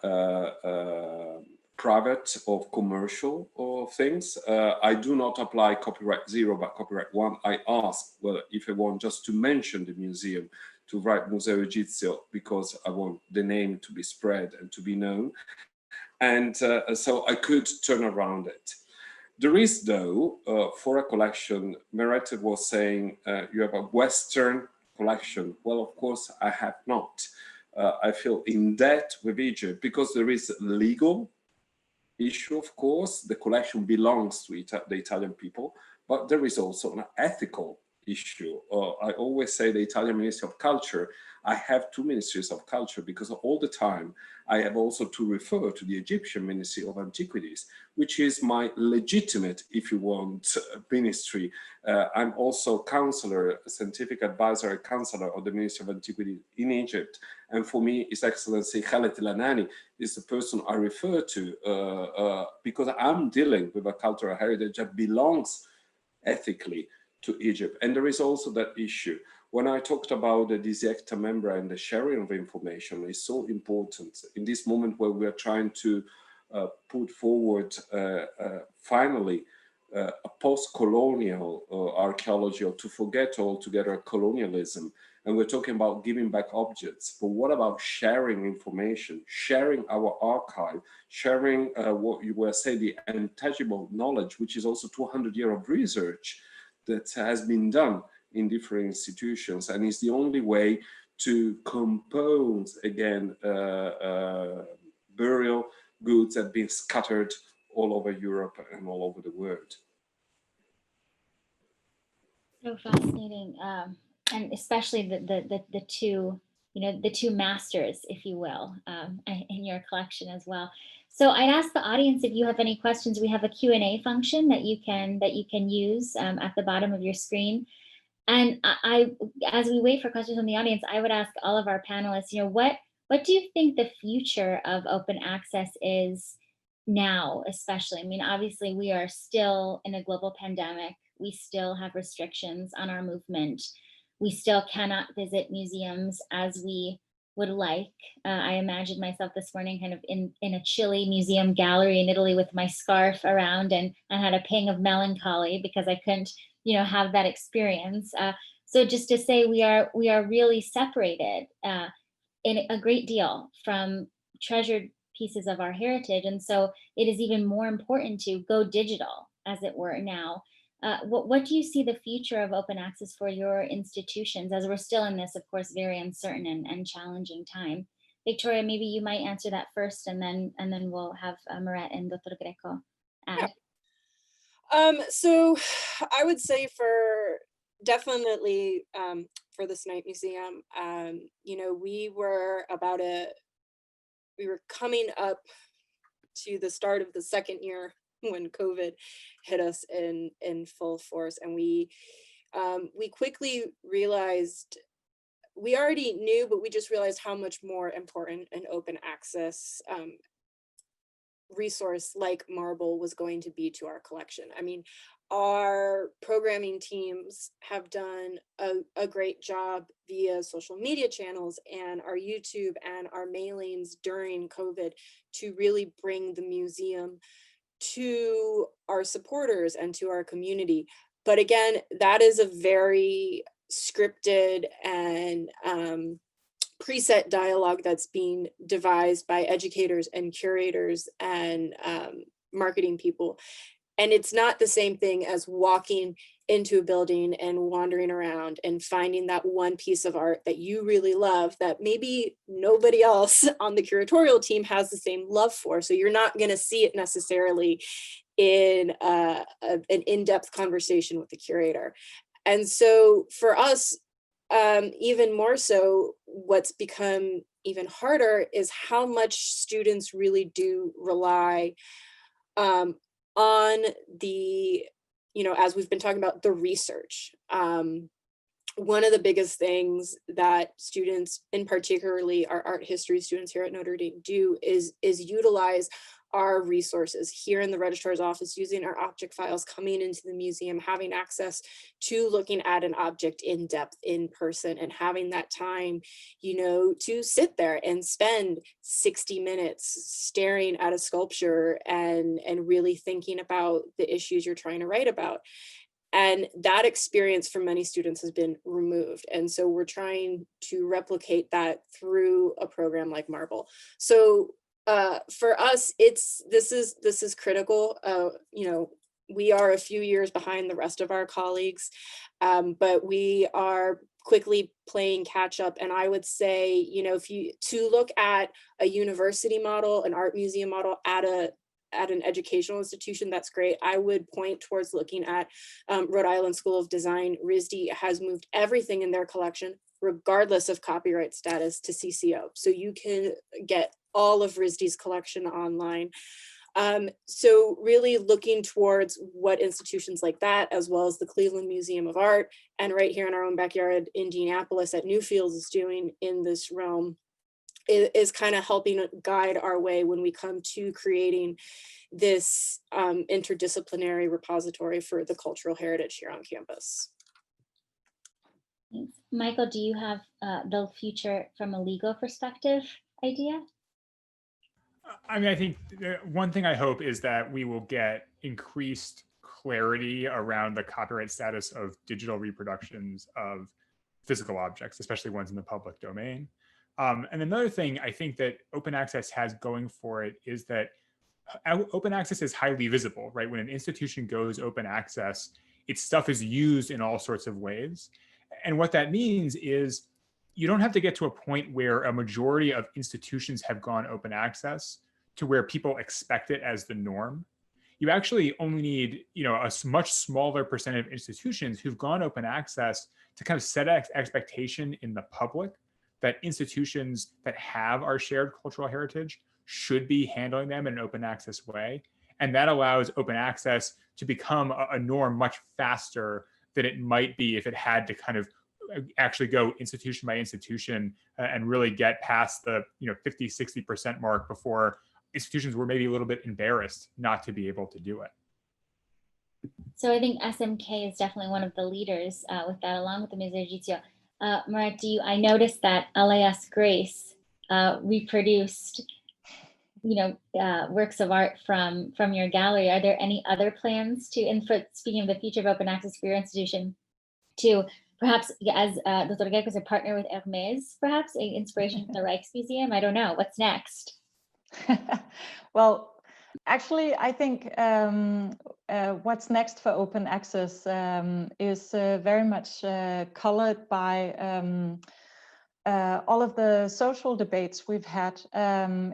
Speaker 3: private or commercial or things. I do not apply copyright 0 but copyright 1. I ask, well, if I want just to mention the museum, to write Museo Egizo, because I want the name to be spread and to be known. And so I could turn around it. There is, though, for a collection, Merete was saying, you have a Western collection. Well, of course, I have not. I feel in debt with Egypt because there is a legal issue, of course. The collection belongs to the Italian people, but there is also an ethical issue. I always say the Italian Ministry of Culture, I have two ministries of culture because all the time I have also to refer to the Egyptian Ministry of Antiquities, which is my legitimate, if you want, ministry. I'm also counselor, scientific advisory counselor of the Ministry of Antiquities in Egypt. And for me, His Excellency Khaled El-Anani is the person I refer to because I'm dealing with a cultural heritage that belongs ethically to Egypt. And there is also that issue. When I talked about the Disiecta membrane and the sharing of information is so important in this moment where we are trying to put forward finally a post-colonial archaeology, or to forget altogether colonialism. And we're talking about giving back objects, but what about sharing information, sharing our archive, sharing what you were saying, the intangible knowledge, which is also 200 years of research that has been done in different institutions, and is the only way to compose again burial goods that have been scattered all over Europe and all over the world.
Speaker 1: So fascinating, and especially the two, the two masters, if you will, in your collection as well. So I'd ask the audience if you have any questions. We have a Q&A function that you can use at the bottom of your screen. And as we wait for questions from the audience, I would ask all of our panelists, what do you think the future of open access is now, especially? I mean, obviously we are still in a global pandemic. We still have restrictions on our movement. We still cannot visit museums as we would like. I imagined myself this morning kind of in a chilly museum gallery in Italy with my scarf around and had a pang of melancholy because I couldn't, have that experience. So just to say we are really separated in a great deal from treasured pieces of our heritage. And so it is even more important to go digital, as it were, now. What do you see the future of open access for your institutions, as we're still in this, of course, very uncertain and challenging time? Victoria, maybe you might answer that first, and then we'll have Merete and Dr. Greco add.
Speaker 4: So I would say for definitely for the Snipe Museum, you know, we were coming up to the start of the second year when COVID hit us in full force, and we quickly realized, we already knew, but we just realized how much more important an open access resource like Marble was going to be to our collection. I mean, our programming teams have done a great job via social media channels and our YouTube and our mailings during COVID to really bring the museum to our supporters and to our community. But again, that is a very scripted and preset dialogue that's being devised by educators and curators and marketing people. And it's not the same thing as walking into a building and wandering around and finding that one piece of art that you really love that maybe nobody else on the curatorial team has the same love for. So you're not going to see it necessarily in an in-depth conversation with the curator. And so for us, even more so, what's become even harder is how much students really do rely on the, you know, as we've been talking about, the research. One of the biggest things that students, and particularly our art history students here at Notre Dame, do is utilize our resources here in the registrar's office, using our object files, coming into the museum, having access to looking at an object in depth in person, and having that time, you know, to sit there and spend 60 minutes staring at a sculpture and really thinking about the issues you're trying to write about. And that experience for many students has been removed. And so we're trying to replicate that through a program like Marble. So for us, this is critical. You know, we are a few years behind the rest of our colleagues, but we are quickly playing catch up. And I would say, you know, to look at a university model, an art museum model at an educational institution, that's great. I would point towards looking at Rhode Island School of Design. RISD has moved everything in their collection, regardless of copyright status, to CCO. So you can get all of RISD's collection online. So really looking towards what institutions like that, as well as the Cleveland Museum of Art, and right here in our own backyard, Indianapolis at Newfields, is doing in this realm, is kind of helping guide our way when we come to creating this interdisciplinary repository for the cultural heritage here on campus.
Speaker 1: Thanks. Michael, do you have the future from a legal perspective idea?
Speaker 5: I mean, I think one thing I hope is that we will get increased clarity around the copyright status of digital reproductions of physical objects, especially ones in the public domain. And another thing I think that open access has going for it is that open access is highly visible, right? When an institution goes open access, its stuff is used in all sorts of ways. And what that means is you don't have to get to a point where a majority of institutions have gone open access to where people expect it as the norm. You actually only need, you know, a much smaller percentage of institutions who've gone open access to kind of set expectation in the public that institutions that have our shared cultural heritage should be handling them in an open access way. And that allows open access to become a norm much faster than it might be if it had to kind of actually go institution by institution and really get past the 50-60% mark before institutions were maybe a little bit embarrassed not to be able to do it.
Speaker 1: So I think SMK is definitely one of the leaders with that, along with the Museo Egizo. Merete, I noticed that LAS Grace reproduced, works of art from your gallery. Are there any other plans to, and for speaking of the future of open access for your institution, to perhaps, as Dr. Greco is a partner with Hermes, perhaps an inspiration for the Rijksmuseum? I don't know. What's next?
Speaker 2: Well, actually, I think what's next for open access is very much colored by all of the social debates we've had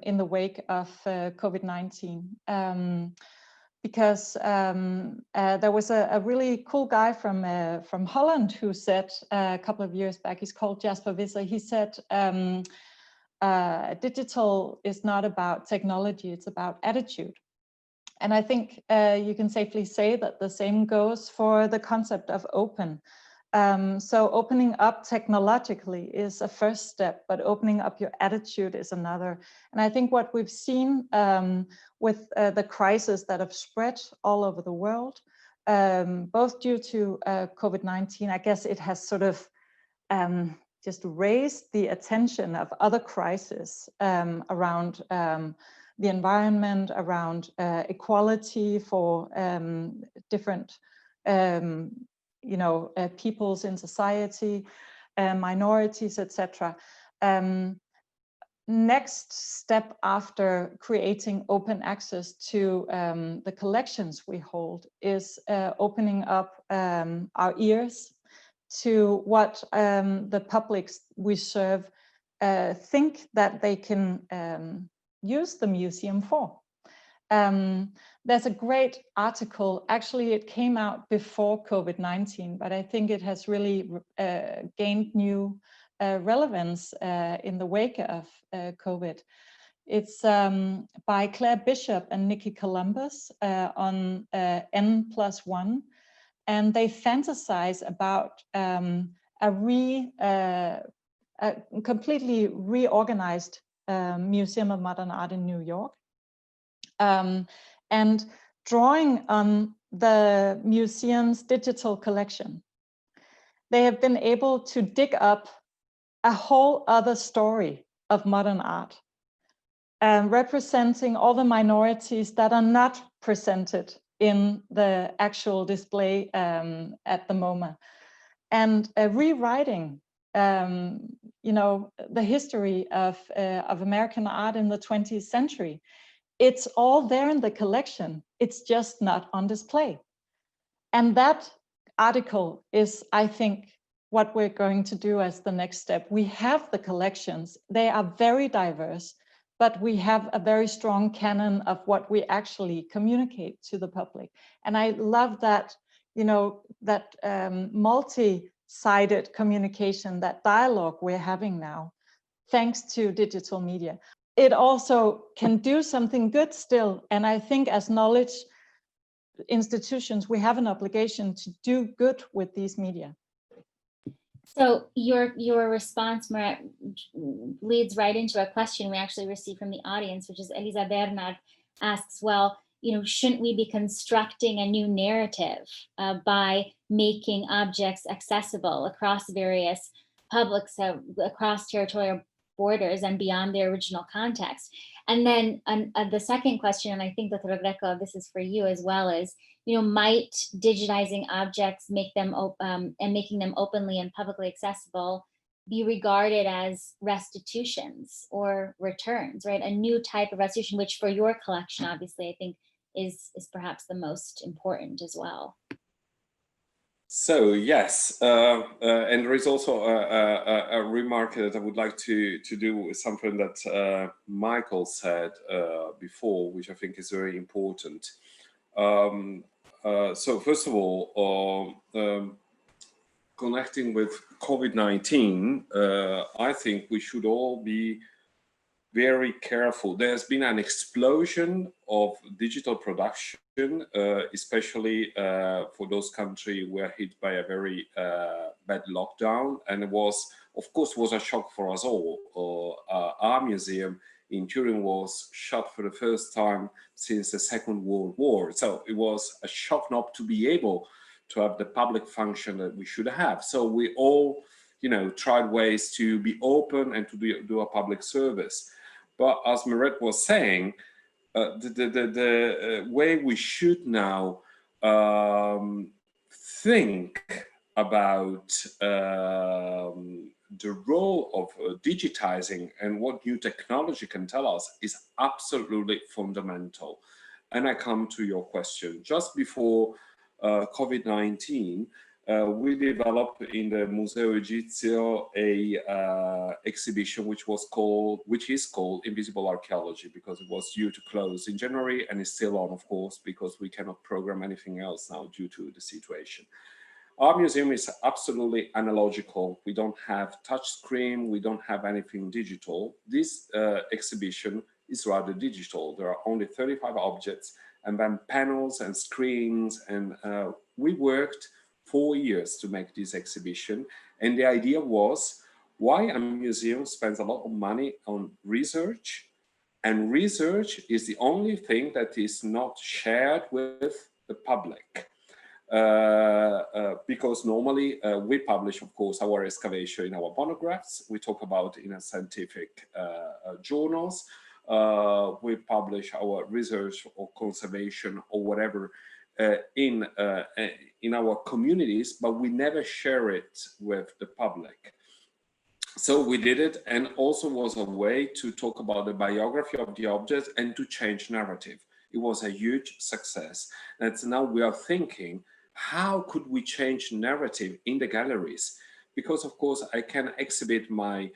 Speaker 2: in the wake of COVID-19. because there was a really cool guy from Holland who said a couple of years back, he's called Jasper Visser, he said, digital is not about technology, it's about attitude. And I think you can safely say that the same goes for the concept of open. So opening up technologically is a first step, but opening up your attitude is another. And I think what we've seen with the crisis that have spread all over the world, both due to COVID-19, I guess it has sort of just raised the attention of other crises around the environment, around equality for different peoples in society, minorities, etc. Next step after creating open access to the collections we hold is opening up our ears to what the publics we serve think that they can use the museum for. There's a great article, actually it came out before COVID-19, but I think it has really gained new relevance in the wake of COVID. It's by Claire Bishop and Nikki Columbus on N+1, and they fantasize about a completely reorganized Museum of Modern Art in New York. And drawing on the museum's digital collection, they have been able to dig up a whole other story of modern art, representing all the minorities that are not presented in the actual display at the MoMA, and rewriting the history of American art in the 20th century. It's all there in the collection. It's just not on display. And that article is, I think, what we're going to do as the next step. We have the collections. They are very diverse, but we have a very strong canon of what we actually communicate to the public. And I love that, that multi-sided communication, that dialogue we're having now, thanks to digital media. It also can do something good still. And I think as knowledge institutions, we have an obligation to do good with these media.
Speaker 1: So your response, Merete, leads right into a question we actually received from the audience, which is Elisa Bernard asks, well, shouldn't we be constructing a new narrative by making objects accessible across various publics, across territorial borders and beyond their original context? And then the second question, and I think Dr. Greco, this is for you as well, is, might digitizing objects make them and making them openly and publicly accessible be regarded as restitutions or returns, right? A new type of restitution, which for your collection, obviously, I think is perhaps the most important as well.
Speaker 3: So yes, and there is also a remark that I would like to do with something that Michael said before, which I think is very important. So first of all, connecting with COVID-19, I think we should all be very careful. There's been an explosion of digital production, especially for those countries who were hit by a very bad lockdown, and it was, of course, was a shock for us all. Our museum in Turin was shut for the first time since the Second World War, so it was a shock not to be able to have the public function that we should have. So we all, tried ways to be open and to do a public service. But as Merete was saying, the way we should now think about the role of digitizing and what new technology can tell us is absolutely fundamental. And I come to your question. Just before COVID-19, we developed in the Museo Egizo a exhibition which is called Invisible Archaeology, because it was due to close in January and is still on, of course, because we cannot program anything else now due to the situation. Our museum is absolutely analogical. We don't have touch screen, we don't have anything digital. This exhibition is rather digital. There are only 35 objects and then panels and screens, and we worked 4 years to make this exhibition. And the idea was, why a museum spends a lot of money on research, and research is the only thing that is not shared with the public. Because normally we publish, of course, our excavation in our monographs. We talk about in a scientific journals. We publish our research or conservation or whatever in our communities, but we never share it with the public. So we did it, and also was a way to talk about the biography of the object and to change narrative. It was a huge success. And now we are thinking, how could we change narrative in the galleries? Because of course I can exhibit my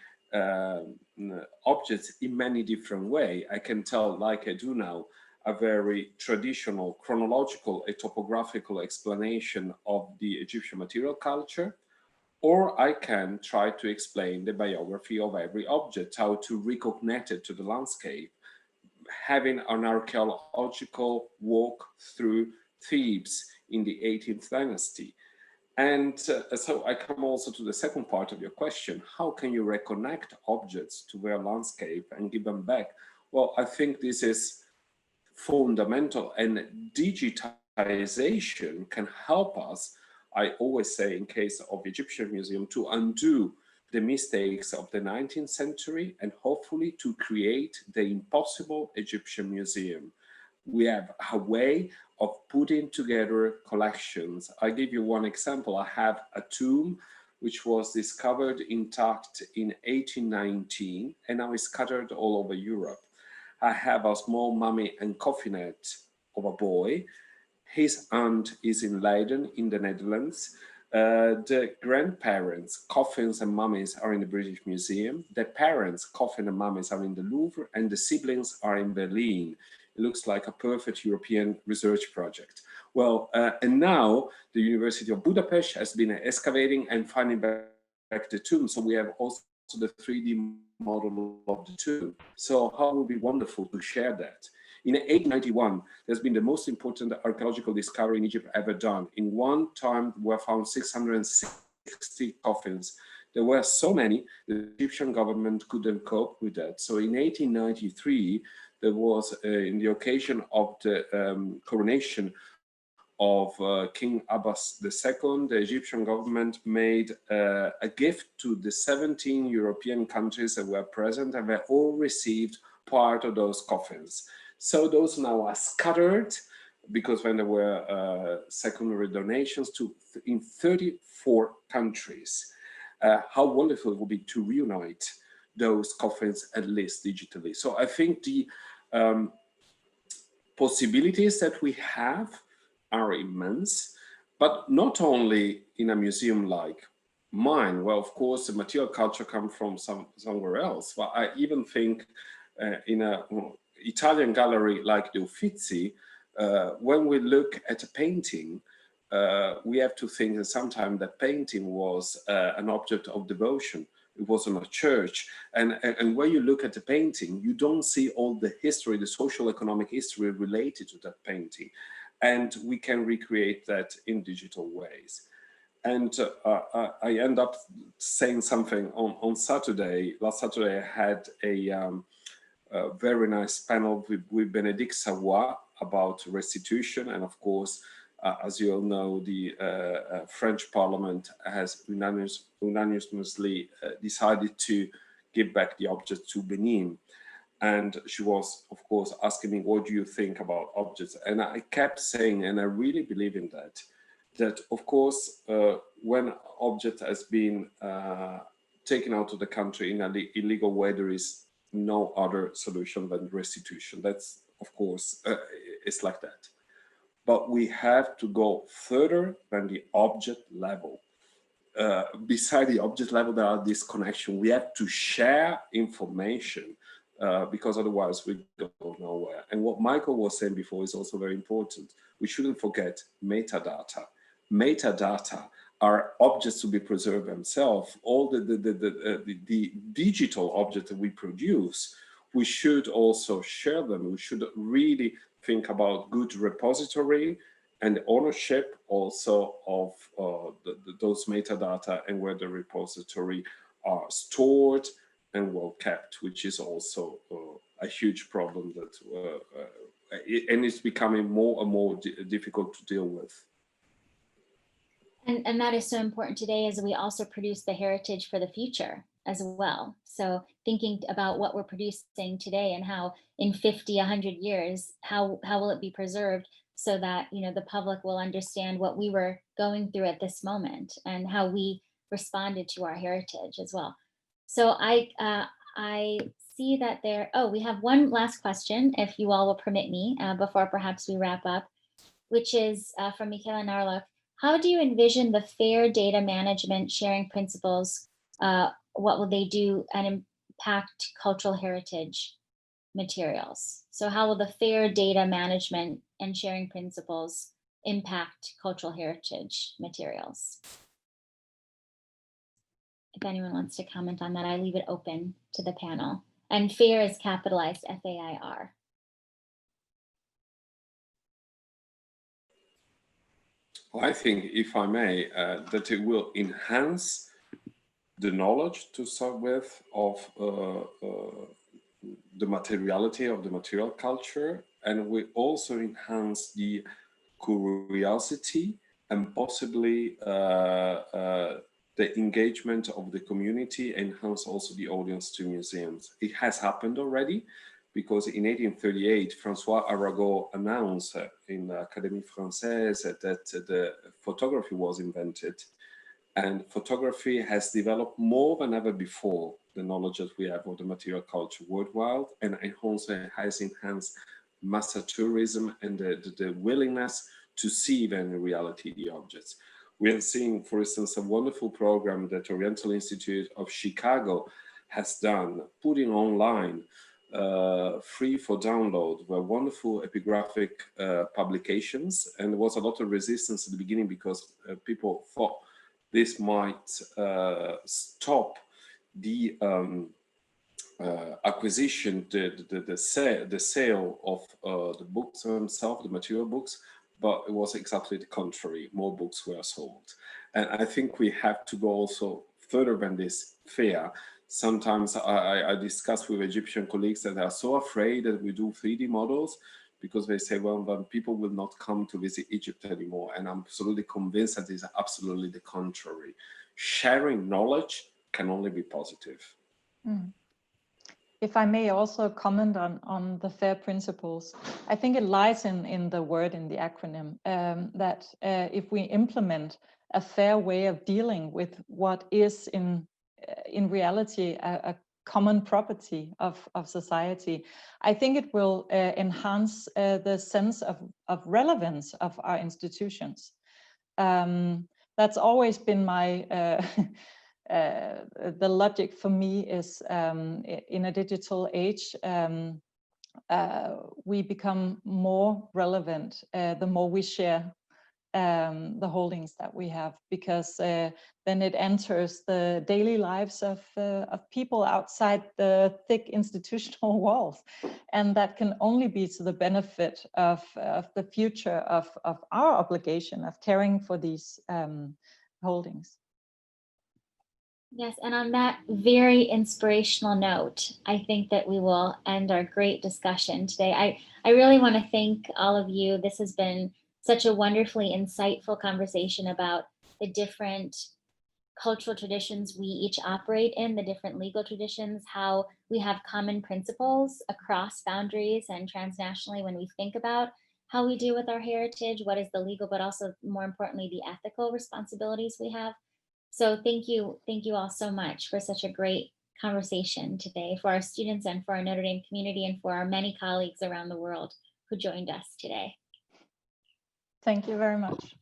Speaker 3: objects in many different ways. I can tell, like I do now, a very traditional, chronological, a topographical explanation of the Egyptian material culture, or I can try to explain the biography of every object, how to reconnect it to the landscape, having an archaeological walk through Thebes in the 18th dynasty. And so I come also to the second part of your question. How can you reconnect objects to their landscape and give them back? Well, I think this is fundamental, and digitization can help us, I always say in case of the Egyptian Museum, to undo the mistakes of the 19th century and hopefully to create the impossible Egyptian Museum. We have a way of putting together collections. I give you one example. I have a tomb which was discovered intact in 1819 and now is scattered all over Europe. I have a small mummy and coffinet of a boy. His aunt is in Leiden in the Netherlands. The grandparents' coffins and mummies are in the British Museum. The parents' coffin and mummies are in the Louvre, and the siblings are in Berlin. It looks like a perfect European research project. Well, and now the University of Budapest has been excavating and finding back the tomb. So we have also the 3D model of the tomb. So how would be wonderful to share that? In 1891, there's been the most important archaeological discovery in Egypt ever done. In one time, we found 660 coffins. There were so many, the Egyptian government couldn't cope with that. So in 1893, there was, in the occasion of the coronation of King Abbas II, the Egyptian government made a gift to the 17 European countries that were present, and they all received part of those coffins. So those now are scattered, because when there were secondary donations in 34 countries. How wonderful it would be to reunite those coffins at least digitally. So I think the possibilities that we have are immense, but not only in a museum like mine. Well, of course, the material culture comes from somewhere else. But I even think in a Italian gallery like the Uffizi, when we look at a painting, we have to think that sometimes that painting was an object of devotion. It wasn't a church. And when you look at the painting, you don't see all the history, the social economic history related to that painting. And we can recreate that in digital ways. And I end up saying something on Saturday. Last Saturday, I had a very nice panel with Bénédicte Savoy about restitution. And of course, as you all know, the French Parliament has unanimously decided to give back the object to Benin. And she was, of course, asking me, what do you think about objects? And I kept saying, and I really believe in that of course, when object has been taken out of the country in an illegal way, there is no other solution than restitution. That's, of course, it's like that. but we have to go further than the object level. Beside the object level, there are this connection. We have to share information because otherwise we go nowhere. And what Michael was saying before is also very important. We shouldn't forget metadata. Metadata are objects to be preserved themselves. All the digital objects that we produce, we should also share them. We should really think about good repository and ownership also of those metadata and where the repository are stored and well kept, which is also a huge problem that and it's becoming more and more difficult to deal with.
Speaker 1: And that is so important today as we also produce the heritage for the future as well. So thinking about what we're producing today and how in 50, 100 years, how will it be preserved so that, you know, the public will understand what we were going through at this moment and how we responded to our heritage as well. So I see that there, oh, we have one last question, if you all will permit me, before perhaps we wrap up, which is from Michaela Narlock. How do you envision the fair data management sharing principles? What will they do and impact cultural heritage materials? So how will the fair data management and sharing principles impact cultural heritage materials? If anyone wants to comment on that, I leave it open to the panel. And FAIR is capitalized FAIR.
Speaker 3: I think, if I may, that it will enhance the knowledge to start with of the materiality of the material culture, and will also enhance the curiosity and possibly the engagement of the community, enhance also the audience to museums. It has happened already, because in 1838, François Arago announced in the Académie Française that the photography was invented. And photography has developed more than ever before the knowledge that we have of the material culture worldwide, and it also has enhanced mass tourism and the willingness to see then in reality the objects. We have seen, for instance, a wonderful program that Oriental Institute of Chicago has done, putting online free for download, were wonderful epigraphic publications, and there was a lot of resistance at the beginning because people thought this might stop the acquisition, the sale of the books themselves, the material books, but it was exactly the contrary. More books were sold. And I think we have to go also further than this fair. Sometimes I discuss with Egyptian colleagues that they are so afraid that we do 3D models because they say, well, then people will not come to visit Egypt anymore. And I'm absolutely convinced that it's absolutely the contrary. Sharing knowledge can only be positive.
Speaker 2: Mm. If I may also comment on the FAIR principles, I think it lies in the word, in the acronym, that if we implement a fair way of dealing with what is in reality a common property of society, I think it will enhance the sense of relevance of our institutions. That's always been my the logic for me is in a digital age, we become more relevant the more we share the holdings that we have, because then it enters the daily lives of people outside the thick institutional walls, and that can only be to the benefit of the future of our obligation of caring for these holdings.
Speaker 1: Yes, and on that very inspirational note, I think that we will end our great discussion today. I really want to thank all of you. This has been such a wonderfully insightful conversation about the different cultural traditions we each operate in, the different legal traditions, how we have common principles across boundaries and transnationally when we think about how we deal with our heritage, what is the legal, but also more importantly, the ethical responsibilities we have. So thank you all so much for such a great conversation today, for our students and for our Notre Dame community and for our many colleagues around the world who joined us today.
Speaker 2: Thank you very much.